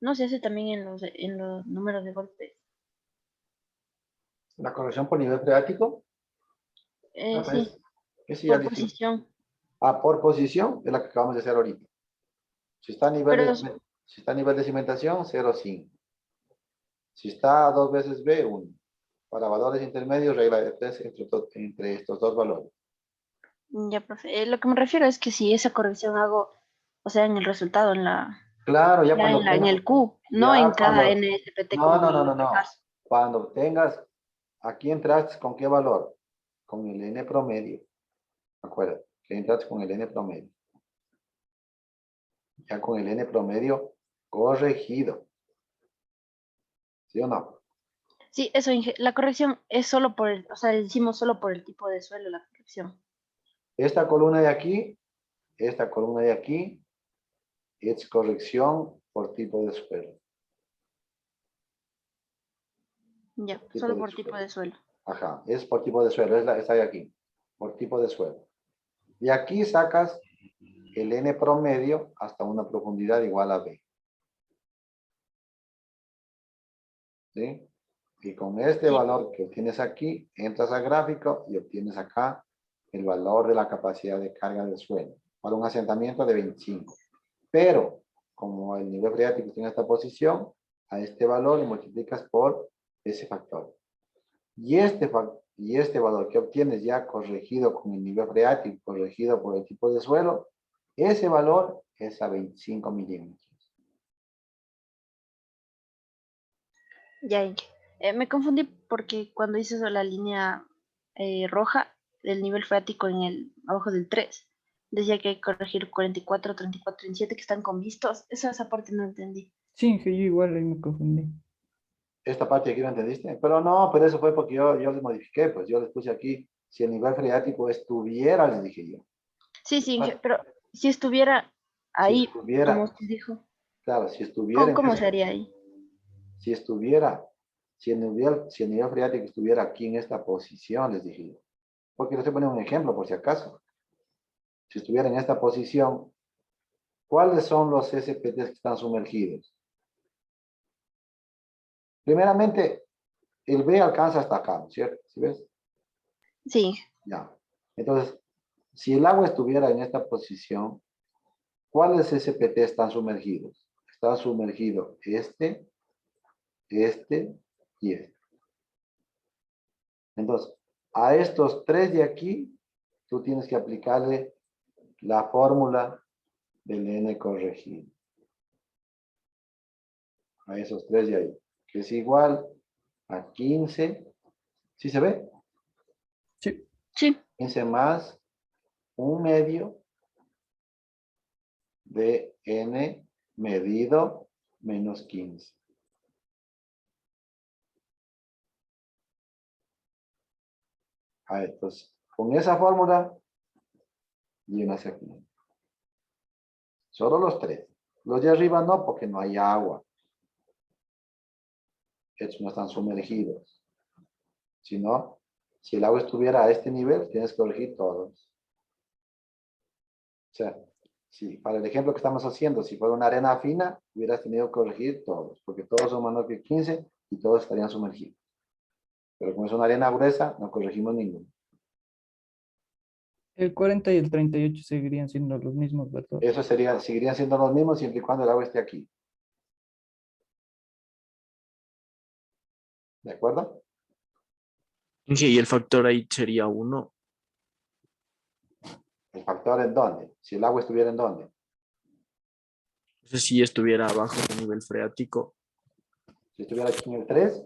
¿no se hace también en los números de golpes? La corrección por nivel freático. Sí, Ese ya por dijimos. posición. Por posición es la que acabamos de hacer ahorita. Si está a nivel Pero si está a nivel de cimentación, 0,5. Si está a 2 veces B, 1. Para valores intermedios, regla de 3 entre estos dos valores. ya, profe, lo que me refiero es que si esa corrección hago, o sea, en el resultado, Claro, ya ya cuando en tengas, el Q, no en ya cada cuando, NSPT no, como no, no, en no, este no. caso. Cuando tengas, aquí entraste con qué valor? Con el N promedio. Acuérdate, que entraste con el N promedio. Ya con el N promedio corregido. ¿Sí o no? Sí, eso, la corrección es solo por o sea, decimos solo por el tipo de suelo la corrección. Esta columna de aquí, esta columna de aquí, es corrección por tipo de suelo. Ya, Tipo solo de por tipo suelo. de suelo. Ajá, es por tipo de suelo, es esta de aquí, por tipo de suelo. Y aquí sacas el N promedio hasta una profundidad igual a B. ¿Sí? Y con este Sí. valor que obtienes aquí, entras al gráfico y obtienes acá el valor de la capacidad de carga del suelo para un asentamiento de 25. Pero, como el nivel freático tiene esta posición, a este valor le multiplicas por ese factor. Y este valor que obtienes ya corregido con el nivel freático, corregido por el tipo de suelo, ese valor es a 25 milímetros. Ya, Inge. Me confundí porque cuando hice la línea roja del nivel freático en el abajo del 3 decía que hay que corregir 44, 34, 37 que están con vistos. Esa parte no entendí. Sí, que yo igual ahí me confundí. Esta parte aquí no entendiste, pero no, pero eso fue porque yo les modifiqué, pues yo les puse aquí, si el nivel freático estuviera, les dije yo. Sí, sí, Inge, pero si estuviera Si ahí, como estuviera, usted dijo, claro, si estuviera ¿cómo en ese, sería ahí? si estuviera, si el nivel freático estuviera aquí en esta posición, les dije yo. Porque les estoy poniendo un ejemplo por si acaso. Si estuviera en esta posición, ¿cuáles son los SPTs que están sumergidos? Primeramente, el B alcanza hasta acá, ¿no es cierto? ¿Sí ves? Sí, Ya. Entonces, si el agua estuviera en esta posición, ¿cuáles SPT están sumergidos? Está sumergido este y este. Entonces, a estos tres de aquí, tú tienes que aplicarle la fórmula del N corregido. A esos tres de ahí, que es igual a 15. ¿Sí se ve? Sí. sí. 15 más 1/2 de N medido menos 15. Entonces, con esa fórmula, llenas aquí. Solo los tres. Los de arriba no, porque no hay agua. Estos no están sumergidos. Si no, si el agua estuviera a este nivel, tienes que corregir todos. O sea, si para el ejemplo que estamos haciendo, si fuera una arena fina, hubieras tenido que corregir todos, porque todos son menor que 15 y todos estarían sumergidos. Pero como es una arena gruesa, no corregimos ninguno. El 40 y el 38 seguirían siendo los mismos, ¿verdad? Eso seguirían siendo los mismos siempre y cuando el agua esté aquí. ¿De acuerdo? Inge, y el factor ahí sería 1. ¿El factor en dónde? Si el agua estuviera en dónde. No sé si estuviera abajo del nivel freático. Si estuviera aquí en el 3,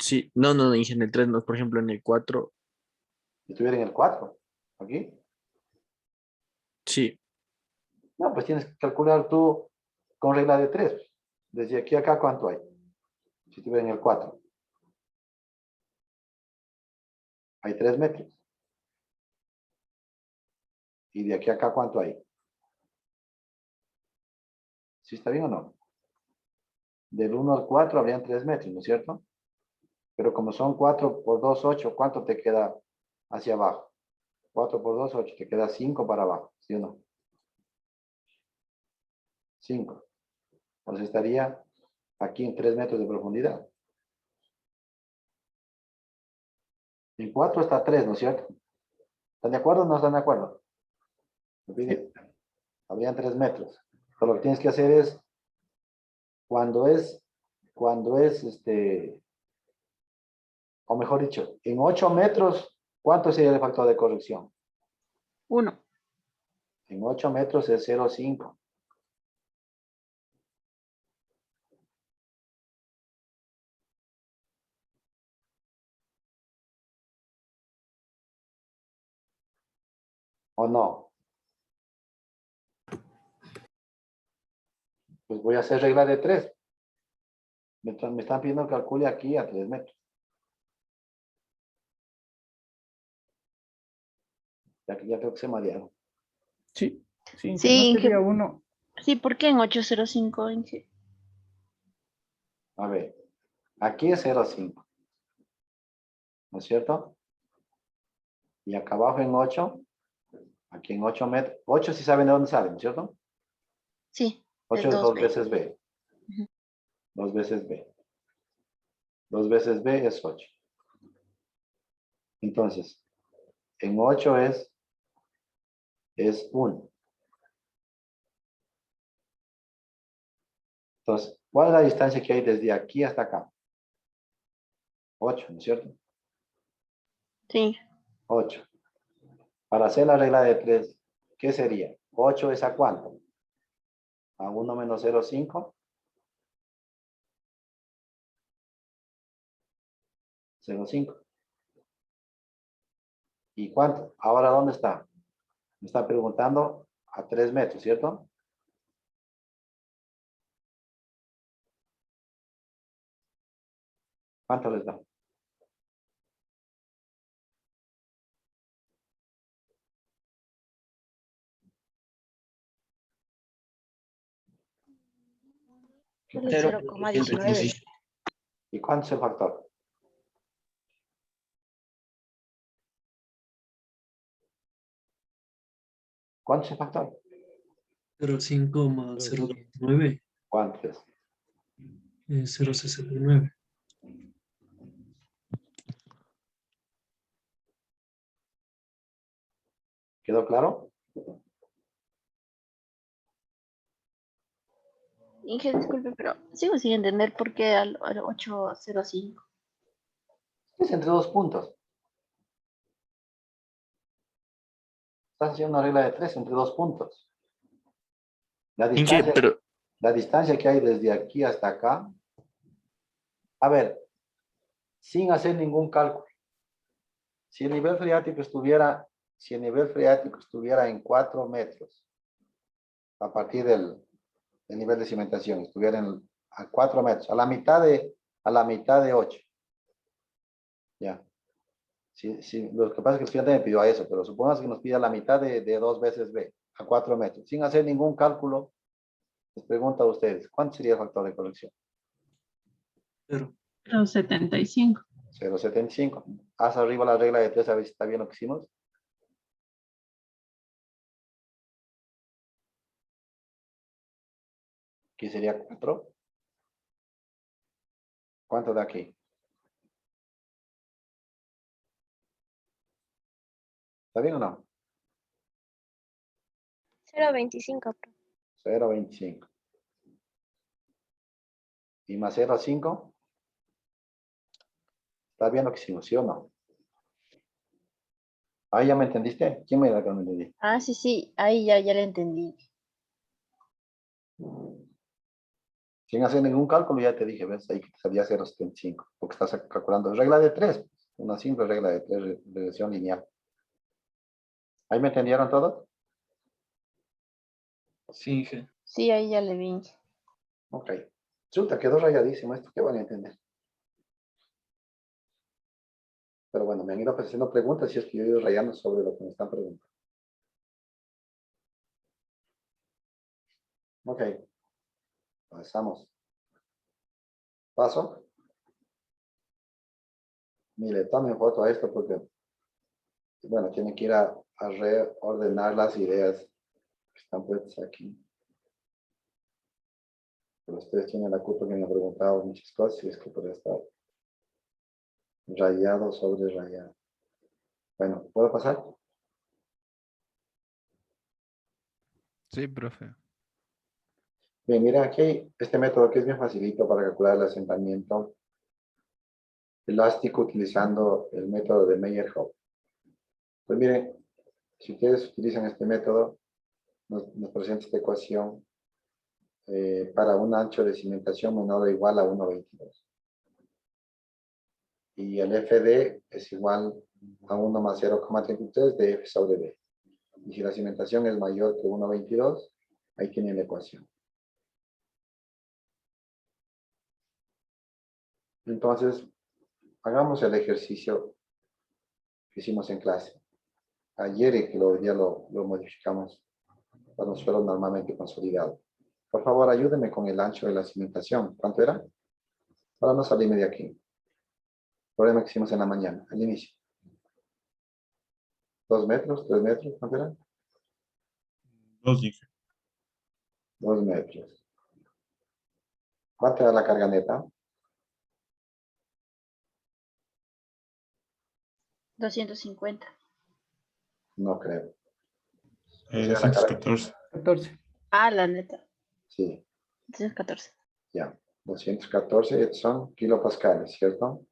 Sí, no, Inge, en el 3 no, por ejemplo, en el 4. si estuviera en el 4, aquí. Sí, No, pues tienes que calcular tú con regla de 3. Desde aquí a acá, ¿cuánto hay? Si estuviera en el 4. Hay 3 metros. ¿Y de aquí a acá cuánto hay? ¿Sí está bien o no? Del 1 al 4 habrían 3 metros, ¿no es cierto? Pero como son 4 por 2, 8, ¿cuánto te queda hacia abajo? 4 por 2, 8, te queda 5 para abajo, ¿sí o no? 5. Entonces estaría aquí en 3 metros de profundidad. En 4 está 3, ¿no es cierto? ¿Están de acuerdo o no están de acuerdo? Habrían 3 metros. Pero lo que tienes que hacer es, cuando es, o mejor dicho, en 8 metros, ¿cuánto sería el factor de corrección? 1. En 8 metros es 0,5. ¿O no? Pues voy a hacer regla de 3. Me están pidiendo que calcule aquí a 3 metros. Ya creo que se marearon. Sí, sí, que Sí, no Inge. sería 1. Sí, ¿por qué en 805, Inge? A ver, aquí es 0,5. ¿No es cierto? Y acá abajo en 8, aquí en 8 metros. 8 sí saben de dónde sale, ¿no es cierto? Sí, 8 del es 2 2B. veces B. Ujú. 2 veces B. 2 veces B es 8. Entonces, en 8 es 1. Entonces, ¿cuál es la distancia que hay desde aquí hasta acá? 8, ¿no es cierto? Sí. 8. Para hacer la regla de 3, ¿qué sería? 8 es a cuánto? A 1 menos 0,5. 0,5. ¿Y cuánto? Ahora, ¿dónde está? Me está preguntando a 3 metros, ¿cierto? ¿Cuánto les da? El Cero, 0,19. ¿Y cuánto es el factor? ¿Cuánto es el factor? 0,5 más 0,9 ¿Cuánto es? es 0,69. ¿Quedó claro? Inge, disculpe, pero sigo sin entender por qué al 805. Es entre 2 puntos. Estás haciendo una regla de 3 entre 2 puntos. La Inge, distancia, pero la distancia que hay desde aquí hasta acá. A ver, sin hacer ningún cálculo. Si el nivel freático estuviera en 4 metros, a partir del nivel de cimentación, estuviera a 4 metros, a la mitad de 8. Ya. Sí, lo que pasa es que el estudiante me pidió a eso, pero supongamos que nos pida la mitad de 2 veces B, a 4 metros. Sin hacer ningún cálculo, les pregunto a ustedes, ¿cuánto sería el factor de corrección? 0. 0,75. 0,75. Haz arriba la regla de 3 a ver si está bien lo que hicimos. Aquí sería 4. ¿Cuánto da aquí? ¿Está bien o no? 0,25. 0,25. ¿Y más 0,5? ¿Está bien lo que hicimos, sí o no? Ahí ya me entendiste. ¿Quién me da que no me entendí? Ah, sí, sí, ahí ya le entendí. Sin hacer ningún cálculo, ya te dije, ¿ves? Ahí que te salía 0,75, porque estás calculando regla de 3, una simple regla de 3, regresión lineal. ¿Ahí me entendieron todos? Sí, Inge. Sí, ahí ya le vi. Ok. Chuta, quedó rayadísimo esto, ¿qué van a entender? Pero bueno, me han ido haciendo preguntas y es que yo he ido rayando sobre lo que me están preguntando. Ok. Pasamos. Paso. Mire, tomen foto a esto porque, bueno, tienen que ir a reordenar las ideas que están puestas aquí. Pero ustedes tienen la culpa que me han preguntado muchas cosas y es que podría estar rayado sobre rayado. Bueno, ¿puedo pasar? Sí, profe. Bien, mira, aquí hay este método que es bien facilito para calcular el asentamiento elástico utilizando el método de Meyerhoff. Pues miren, si ustedes utilizan este método, nos presenta esta ecuación para un ancho de cimentación menor o igual a 1,22. Y el FD es igual a 1 más 0,33 de F sobre D. Y si la cimentación es mayor que 1,22, ahí tienen la ecuación. Entonces, hagamos el ejercicio que hicimos en clase. Ayer y que ya lo modificamos para un suelo normalmente consolidado. Por favor, ayúdenme con el ancho de la cimentación. ¿Cuánto era? Para no salirme de aquí. El problema que hicimos en la mañana, al inicio. 2 metros, 3 metros, ¿cuánto era? 2, Inge. 2 metros. ¿Cuánto era la carga neta? 250. No creo. Esa era la carga. 214. 14. Ah, la neta. Sí, 214. ya. 214 son kilopascales, ¿cierto?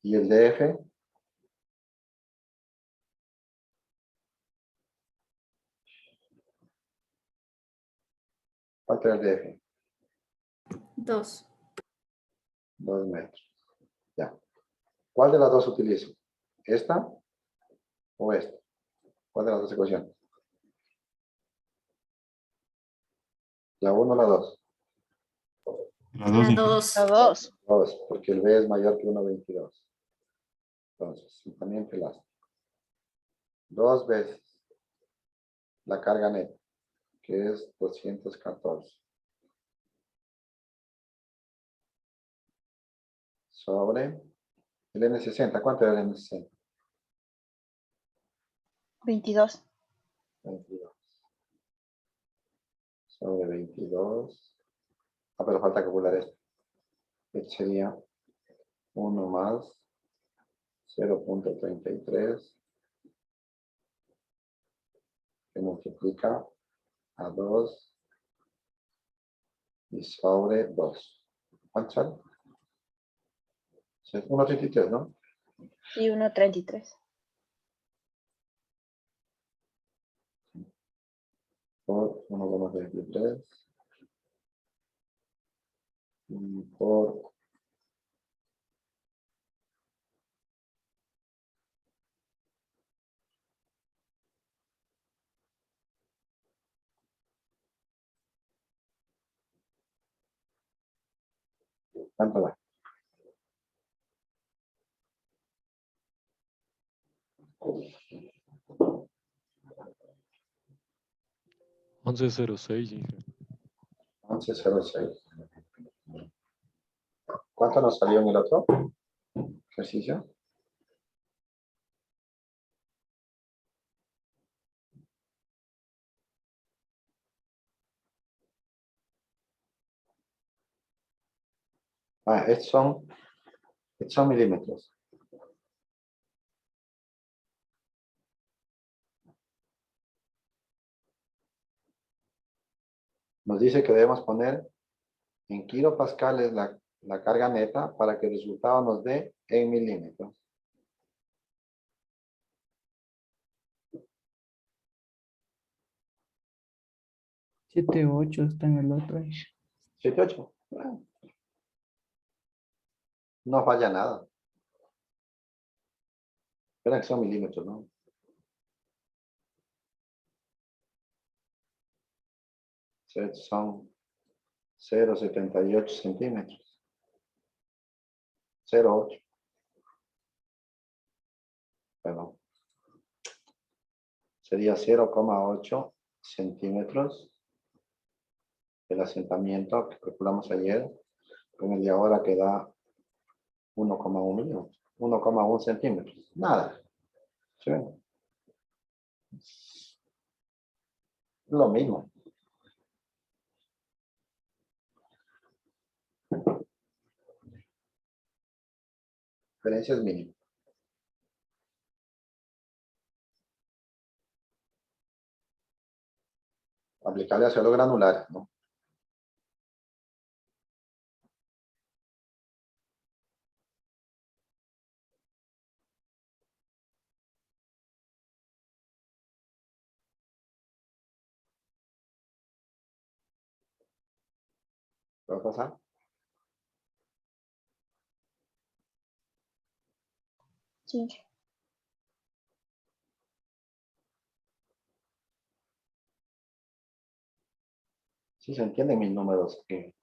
¿Y el DF? ¿Cuánto era el DF? 2. 2 metros. Ya. ¿Cuál de las dos utilizo? ¿Esta o esta? ¿Cuál de las dos ecuaciones? ¿La 1 o la 2? La 2. La 2. La 2. 2, porque el B es mayor que 1,22. Entonces, asentamiento elástico. 2 veces la carga neta, que es 214. Sobre el N60. ¿Cuánto era el N60? 22. 22. Sobre 22. Ah, pero falta calcular esto. Esto sería 1 más 0,33 que multiplica a 2 y sobre 2. ¿Cuánto sale? 1,33, ¿no? Y 1,33. Por 1,33 por ¿cuánto da? $11.06. 11,06. ¿Cuánto nos salió en el otro ejercicio? Ah, estos son milímetros. Nos dice que debemos poner en kilopascales la carga neta para que el resultado nos dé en milímetros. 7,8 está en el otro. 7,8. No falla nada. Espera que son milímetros, ¿no? Son 0,78 centímetros. 0,8. Perdón. Sería 0,8 centímetros el asentamiento que calculamos ayer, con el de ahora que da 1,1 milímetros, 1,1 centímetros. Nada. ¿Sí? Lo mismo. Diferencia es mínima. Aplicarle hacia lo granular, ¿no? ¿Qué va a pasar? Sí. Sí se entienden mis números aquí.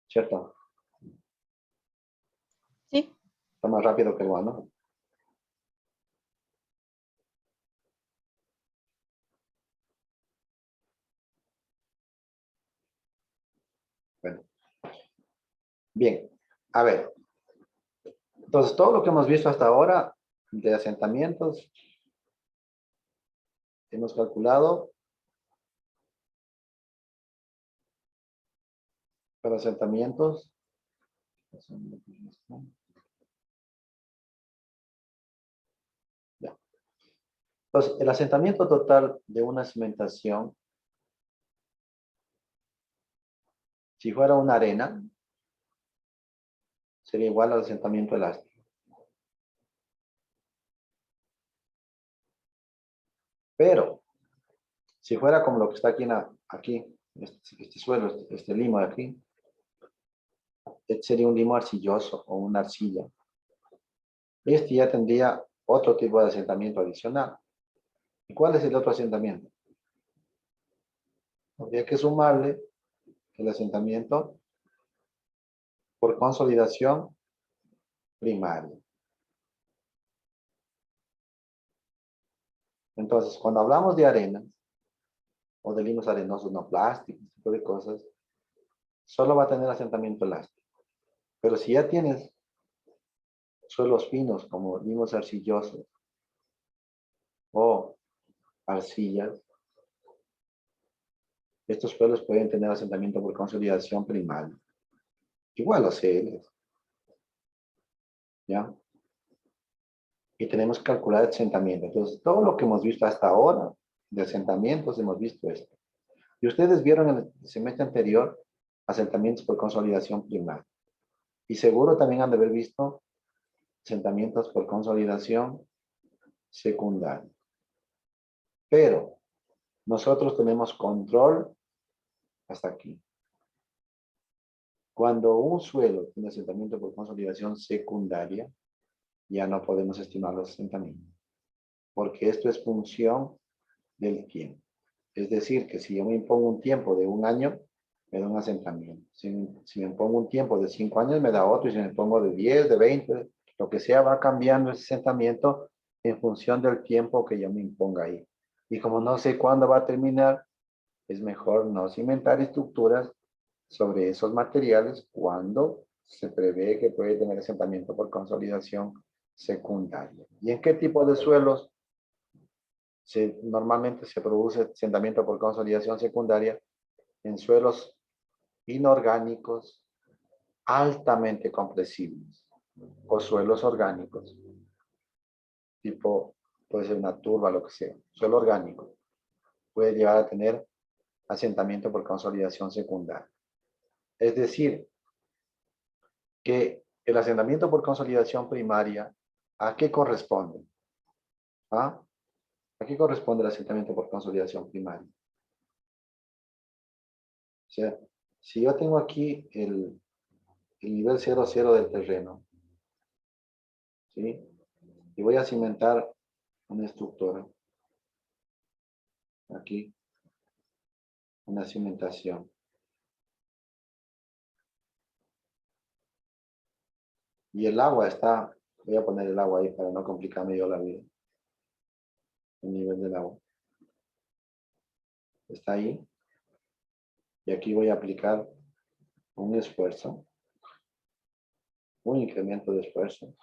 ¿Cierto? Sí. Está más rápido que el ¿no? Bueno. Bien. A ver. Entonces, todo lo que hemos visto hasta ahora de asentamientos, hemos calculado para asentamientos. Ya. Entonces, el asentamiento total de una cimentación, si fuera una arena, sería igual al asentamiento elástico. Pero, si fuera como lo que está aquí, aquí este suelo, este limo de aquí, sería un limo arcilloso o una arcilla. Este ya tendría otro tipo de asentamiento adicional. ¿Y cuál es el otro asentamiento? Habría que sumarle el asentamiento por consolidación primaria. Entonces, cuando hablamos de arenas o de limos arenosos no plásticos, ese tipo de cosas, solo va a tener asentamiento elástico. Pero si ya tienes suelos finos como limos arcillosos o arcillas, estos suelos pueden tener asentamiento por consolidación primaria. Igual los CLs. ¿Ya? Y tenemos que calcular el asentamiento. Entonces, todo lo que hemos visto hasta ahora de asentamientos, hemos visto esto. Y ustedes vieron en el semestre anterior asentamientos por consolidación primaria. Y seguro también han de haber visto asentamientos por consolidación secundaria. Pero nosotros tenemos control hasta aquí. Cuando un suelo tiene asentamiento por consolidación secundaria, ya no podemos estimar los asentamientos. Porque esto es función del tiempo. Es decir, que si yo me impongo un tiempo de 1 año, me da un asentamiento. Si me pongo un tiempo de 5 años, me da otro. Y si me pongo de 10, de 20, lo que sea, va cambiando ese asentamiento en función del tiempo que yo me imponga ahí. Y como no sé cuándo va a terminar, es mejor no cimentar estructuras sobre esos materiales cuando se prevé que puede tener asentamiento por consolidación secundaria. ¿Y en qué tipo de suelos normalmente se produce asentamiento por consolidación secundaria? En suelos inorgánicos altamente compresibles o suelos orgánicos, tipo, puede ser una turba, lo que sea, suelo orgánico, puede llegar a tener asentamiento por consolidación secundaria. Es decir, que el asentamiento por consolidación primaria, ¿a qué corresponde? ¿Ah? ¿A qué corresponde el asentamiento por consolidación primaria? O sea, si yo tengo aquí el nivel 0,0 del terreno, ¿sí? Y voy a cimentar una estructura. Aquí, una cimentación. Y el agua está, voy a poner el agua ahí para no complicarme yo la vida. El nivel del agua. Está ahí. Y aquí voy a aplicar un esfuerzo. Un incremento de esfuerzo.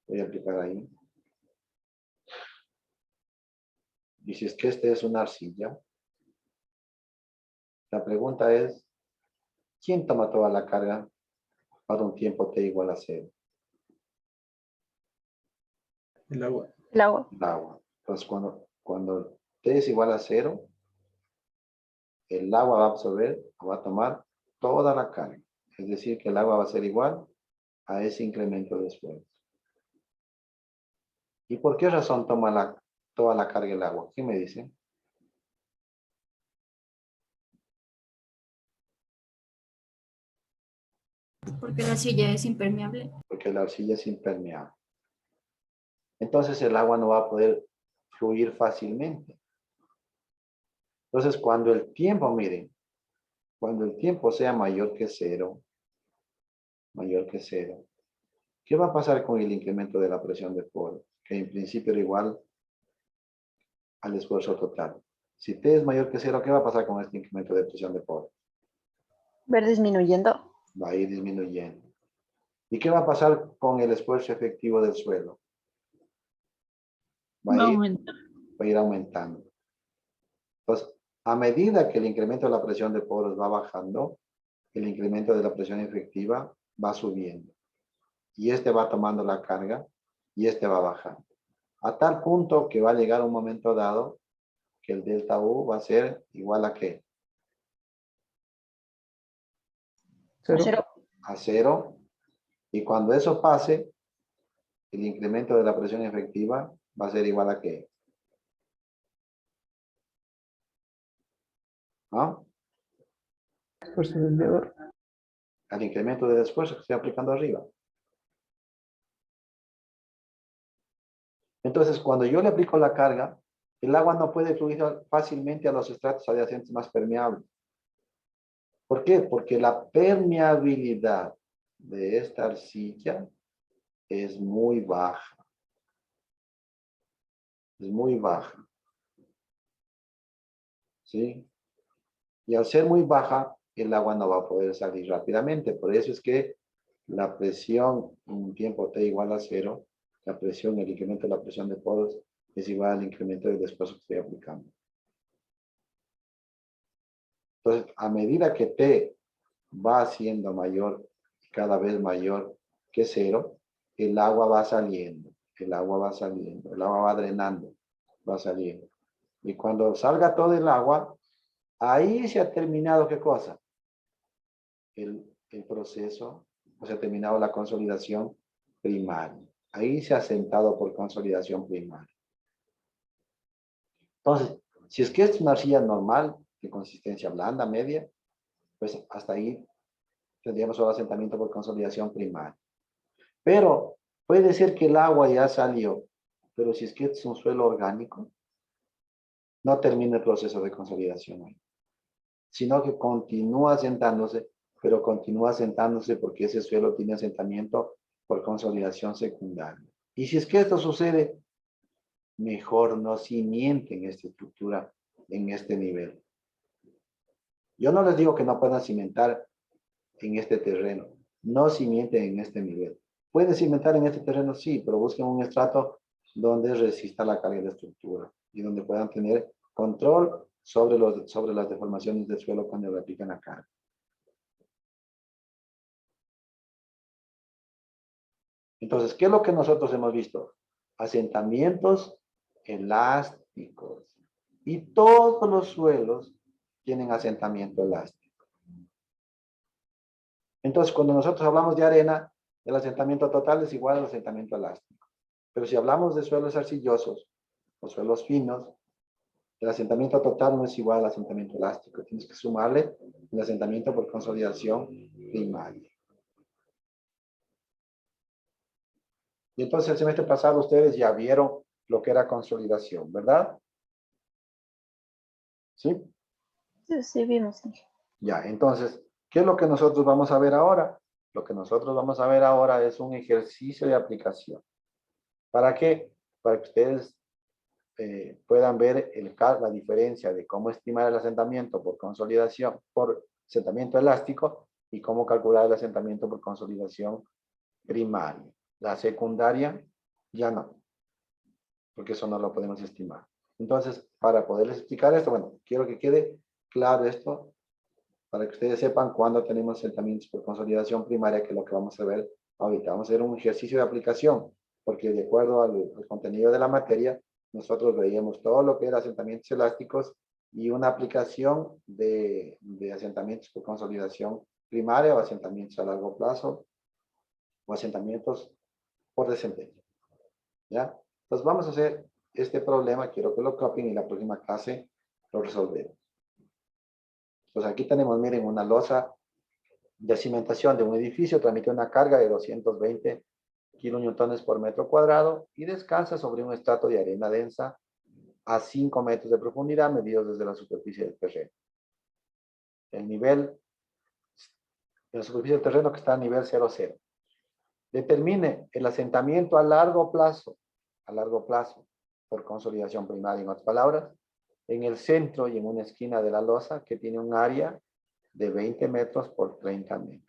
Voy a aplicar ahí. Y si es que este es una arcilla, la pregunta es, ¿quién toma toda la carga para un tiempo t igual a 0? El agua. El agua. El agua. Entonces, cuando t es igual a 0, el agua va a absorber o va a tomar toda la carga. Es decir, que el agua va a ser igual a ese incremento de esfuerzo. ¿Y por qué razón toma toda la carga el agua? ¿Qué me dice? Porque la silla es impermeable. Porque la arcilla es impermeable. Entonces el agua no va a poder fluir fácilmente. Entonces cuando el tiempo, miren, cuando el tiempo sea mayor que 0, ¿qué va a pasar con el incremento de la presión de poro? Que en principio era igual al esfuerzo total. Si T es mayor que 0, ¿qué va a pasar con este incremento de presión de poro? Ver disminuyendo. Va a ir disminuyendo. ¿Y qué va a pasar con el esfuerzo efectivo del suelo? Va a ir aumentando. Entonces, a medida que el incremento de la presión de poros va bajando, el incremento de la presión efectiva va subiendo. Y este va tomando la carga y este va bajando. A tal punto que va a llegar un momento dado que el delta U va a ser igual a ¿qué? 0. A 0. Y cuando eso pase, el incremento de la presión efectiva va a ser igual a ¿qué? ¿Ah? Esfuerzo desviador. Al incremento del esfuerzo que estoy aplicando arriba. Entonces, cuando yo le aplico la carga, el agua no puede fluir fácilmente a los estratos adyacentes más permeables. ¿Por qué? Porque la permeabilidad de esta arcilla es muy baja. Es muy baja. ¿Sí? Y al ser muy baja, el agua no va a poder salir rápidamente. Por eso es que la presión en un tiempo t igual a 0, la presión, el incremento de la presión de poros es igual al incremento del esfuerzo que estoy aplicando. Entonces, a medida que t va siendo mayor, cada vez mayor que 0, el agua va saliendo, el agua va saliendo, el agua va drenando, va saliendo. Y cuando salga todo el agua, ahí se ha terminado, ¿qué cosa? El proceso, o se ha terminado la consolidación primaria. Ahí se ha sentado por consolidación primaria. Entonces, si es que es una arcilla normal, de consistencia blanda, media, pues hasta ahí tendríamos solo asentamiento por consolidación primaria. Pero puede ser que el agua ya salió, pero si es que es un suelo orgánico, no termina el proceso de consolidación ahí, sino que continúa asentándose, pero continúa asentándose porque ese suelo tiene asentamiento por consolidación secundaria. Y si es que esto sucede, mejor no cimienten esta estructura en este nivel. Yo no les digo que no puedan cimentar en este terreno, no cimienten en este nivel. Pueden cimentar en este terreno, sí, pero busquen un estrato donde resista la carga de la estructura y donde puedan tener control sobre las deformaciones del suelo cuando le aplican la carga. Entonces, ¿qué es lo que nosotros hemos visto? Asentamientos elásticos. Y todos los suelos tienen asentamiento elástico. Entonces, cuando nosotros hablamos de arena, el asentamiento total es igual al asentamiento elástico. Pero si hablamos de suelos arcillosos o suelos finos, el asentamiento total no es igual al asentamiento elástico. Tienes que sumarle el asentamiento por consolidación primaria. Y entonces el semestre pasado ustedes ya vieron lo que era consolidación, ¿verdad? ¿Sí? Sí, vimos. Ya, entonces, ¿qué es lo que nosotros vamos a ver ahora? Lo que nosotros vamos a ver ahora es un ejercicio de aplicación. ¿Para qué? Para que ustedes puedan ver la diferencia de cómo estimar el asentamiento por consolidación, por asentamiento elástico y cómo calcular el asentamiento por consolidación primaria. La secundaria ya no, porque eso no lo podemos estimar. Entonces, para poderles explicar esto, bueno, quiero que quede claro esto, para que ustedes sepan cuándo tenemos asentamientos por consolidación primaria, que es lo que vamos a ver ahorita. Vamos a hacer un ejercicio de aplicación, porque de acuerdo al contenido de la materia, nosotros veíamos todo lo que era asentamientos elásticos y una aplicación de asentamientos por consolidación primaria o asentamientos a largo plazo o asentamientos por desempeño. ¿Ya? Entonces vamos a hacer este problema, quiero que lo copien y la próxima clase lo resolvemos. Pues aquí tenemos, miren, una losa de cimentación de un edificio, transmite una carga de 220 kilonewtones por metro cuadrado y descansa sobre un estrato de arena densa a 5 metros de profundidad, medidos desde la superficie del terreno. El nivel de la superficie del terreno que está a nivel 0,0. Determine el asentamiento a largo plazo, por consolidación primaria, en otras palabras, en el centro y en una esquina de la losa que tiene un área de 20 metros por 30 metros.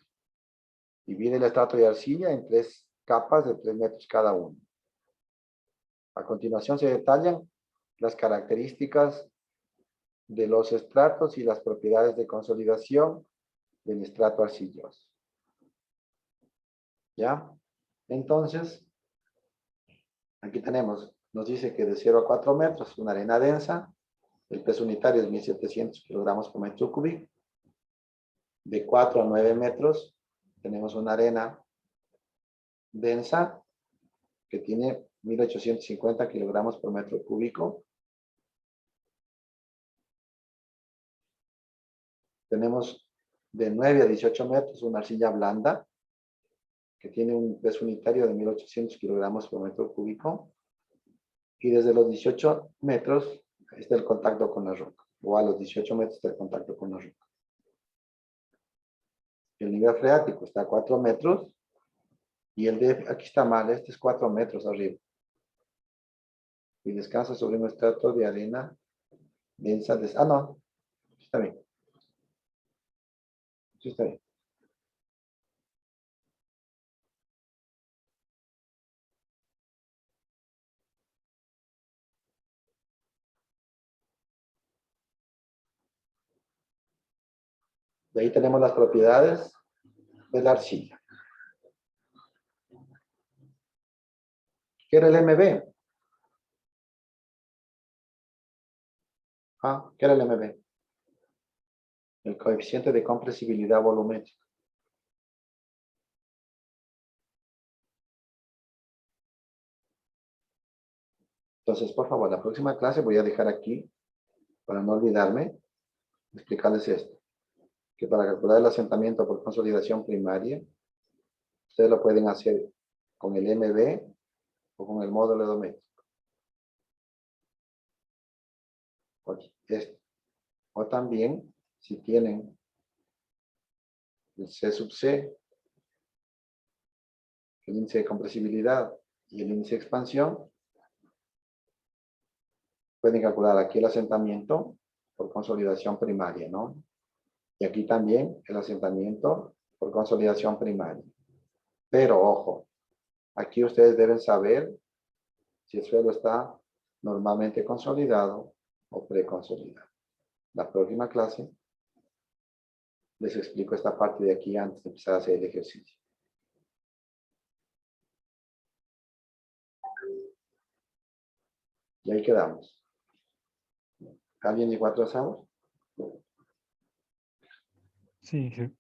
Divide el estrato de arcilla en 3 capas de 3 metros cada una. A continuación se detallan las características de los estratos y las propiedades de consolidación del estrato arcilloso. ¿Ya? Entonces, aquí tenemos, nos dice que de 0 a 4 metros, una arena densa, el peso unitario es 1700 kilogramos por metro cúbico. De 4 a 9 metros, tenemos una arena densa que tiene 1850 kilogramos por metro cúbico. Tenemos de 9 a 18 metros una arcilla blanda que tiene un peso unitario de 1800 kilogramos por metro cúbico. Y desde los 18 metros está el contacto con la roca. O a los 18 metros está el contacto con la roca. El nivel freático está a 4 metros. Y el de aquí está mal, este es 4 metros arriba. Y descansa sobre un estrato de arena densa. No, está bien. Sí, está bien. De ahí tenemos las propiedades de la arcilla. ¿Qué era el MB? ¿Qué era el MB? El coeficiente de compresibilidad volumétrica. Entonces, por favor, la próxima clase voy a dejar aquí, para no olvidarme, explicarles esto. Que para calcular el asentamiento por consolidación primaria, ustedes lo pueden hacer con el MB o con el módulo doméstico. O también, si tienen el C sub C, el índice de compresibilidad y el índice de expansión, pueden calcular aquí el asentamiento por consolidación primaria, ¿no? Y aquí también el asentamiento por consolidación primaria. Pero, ojo, aquí ustedes deben saber si el suelo está normalmente consolidado o preconsolidado. La próxima clase les explico esta parte de aquí antes de empezar a hacer el ejercicio. Y ahí quedamos. ¿Alguien llegó atrasado? Sí, sí.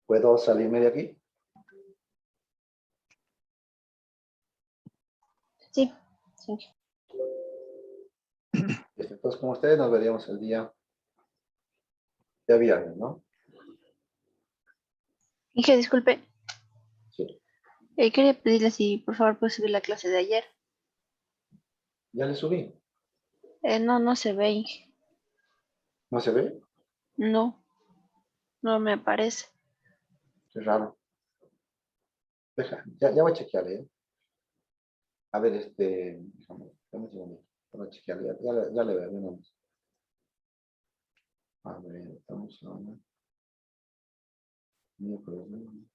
¿Puedo salirme de aquí? Sí, sí. Entonces, con ustedes nos veríamos el día de viernes, ¿no? Inge, disculpe. Sí. Quería pedirle si por favor puede subir la clase de ayer. ¿Ya le subí? No se ve, Inge. ¿No se ve? No me aparece. Qué raro. Ya voy a chequearle, ¿eh? A ver, dame un segundo. Voy a chequearle, ya le veo, ¿no? A ver, estamos ahora. Miércoles, ¿no?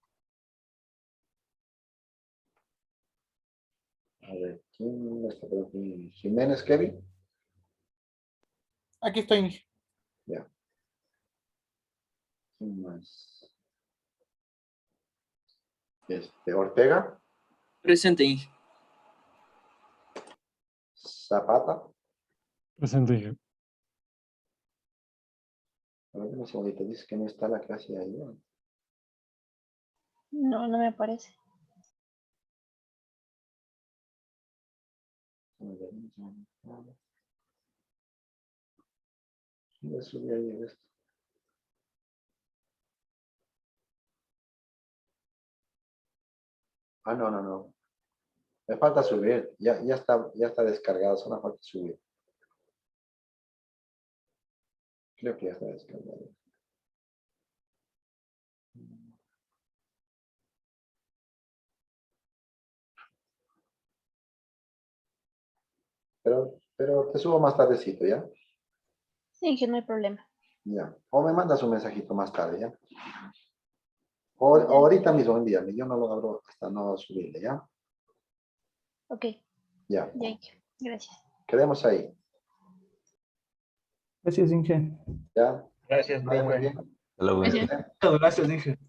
A ver, ¿quién está por aquí? ¿Jiménez, Kevin? Aquí estoy. Ya. ¿Quién más? Ortega, Presente, Inge. Zapata. Presente. A ver, un segundito, dice que no está la clase de ahí, ¿no? No me aparece. Le subí ahí esto. No. Me falta subir. Ya está descargado, solo falta subir. Creo que ya está descargado. Pero te subo más tardecito, ¿ya? Sí, Inge, no hay problema. Ya. O me mandas un mensajito más tarde, ¿ya? O ahorita mismo envíame. Yo no lo abro hasta no subirle, ¿ya? Ok. Ya. Ya, Inge. Gracias. Quedemos ahí. Gracias, Inge. ¿Ya? Gracias, Vaya muy profe. bien. Gracias. Gracias, Inge.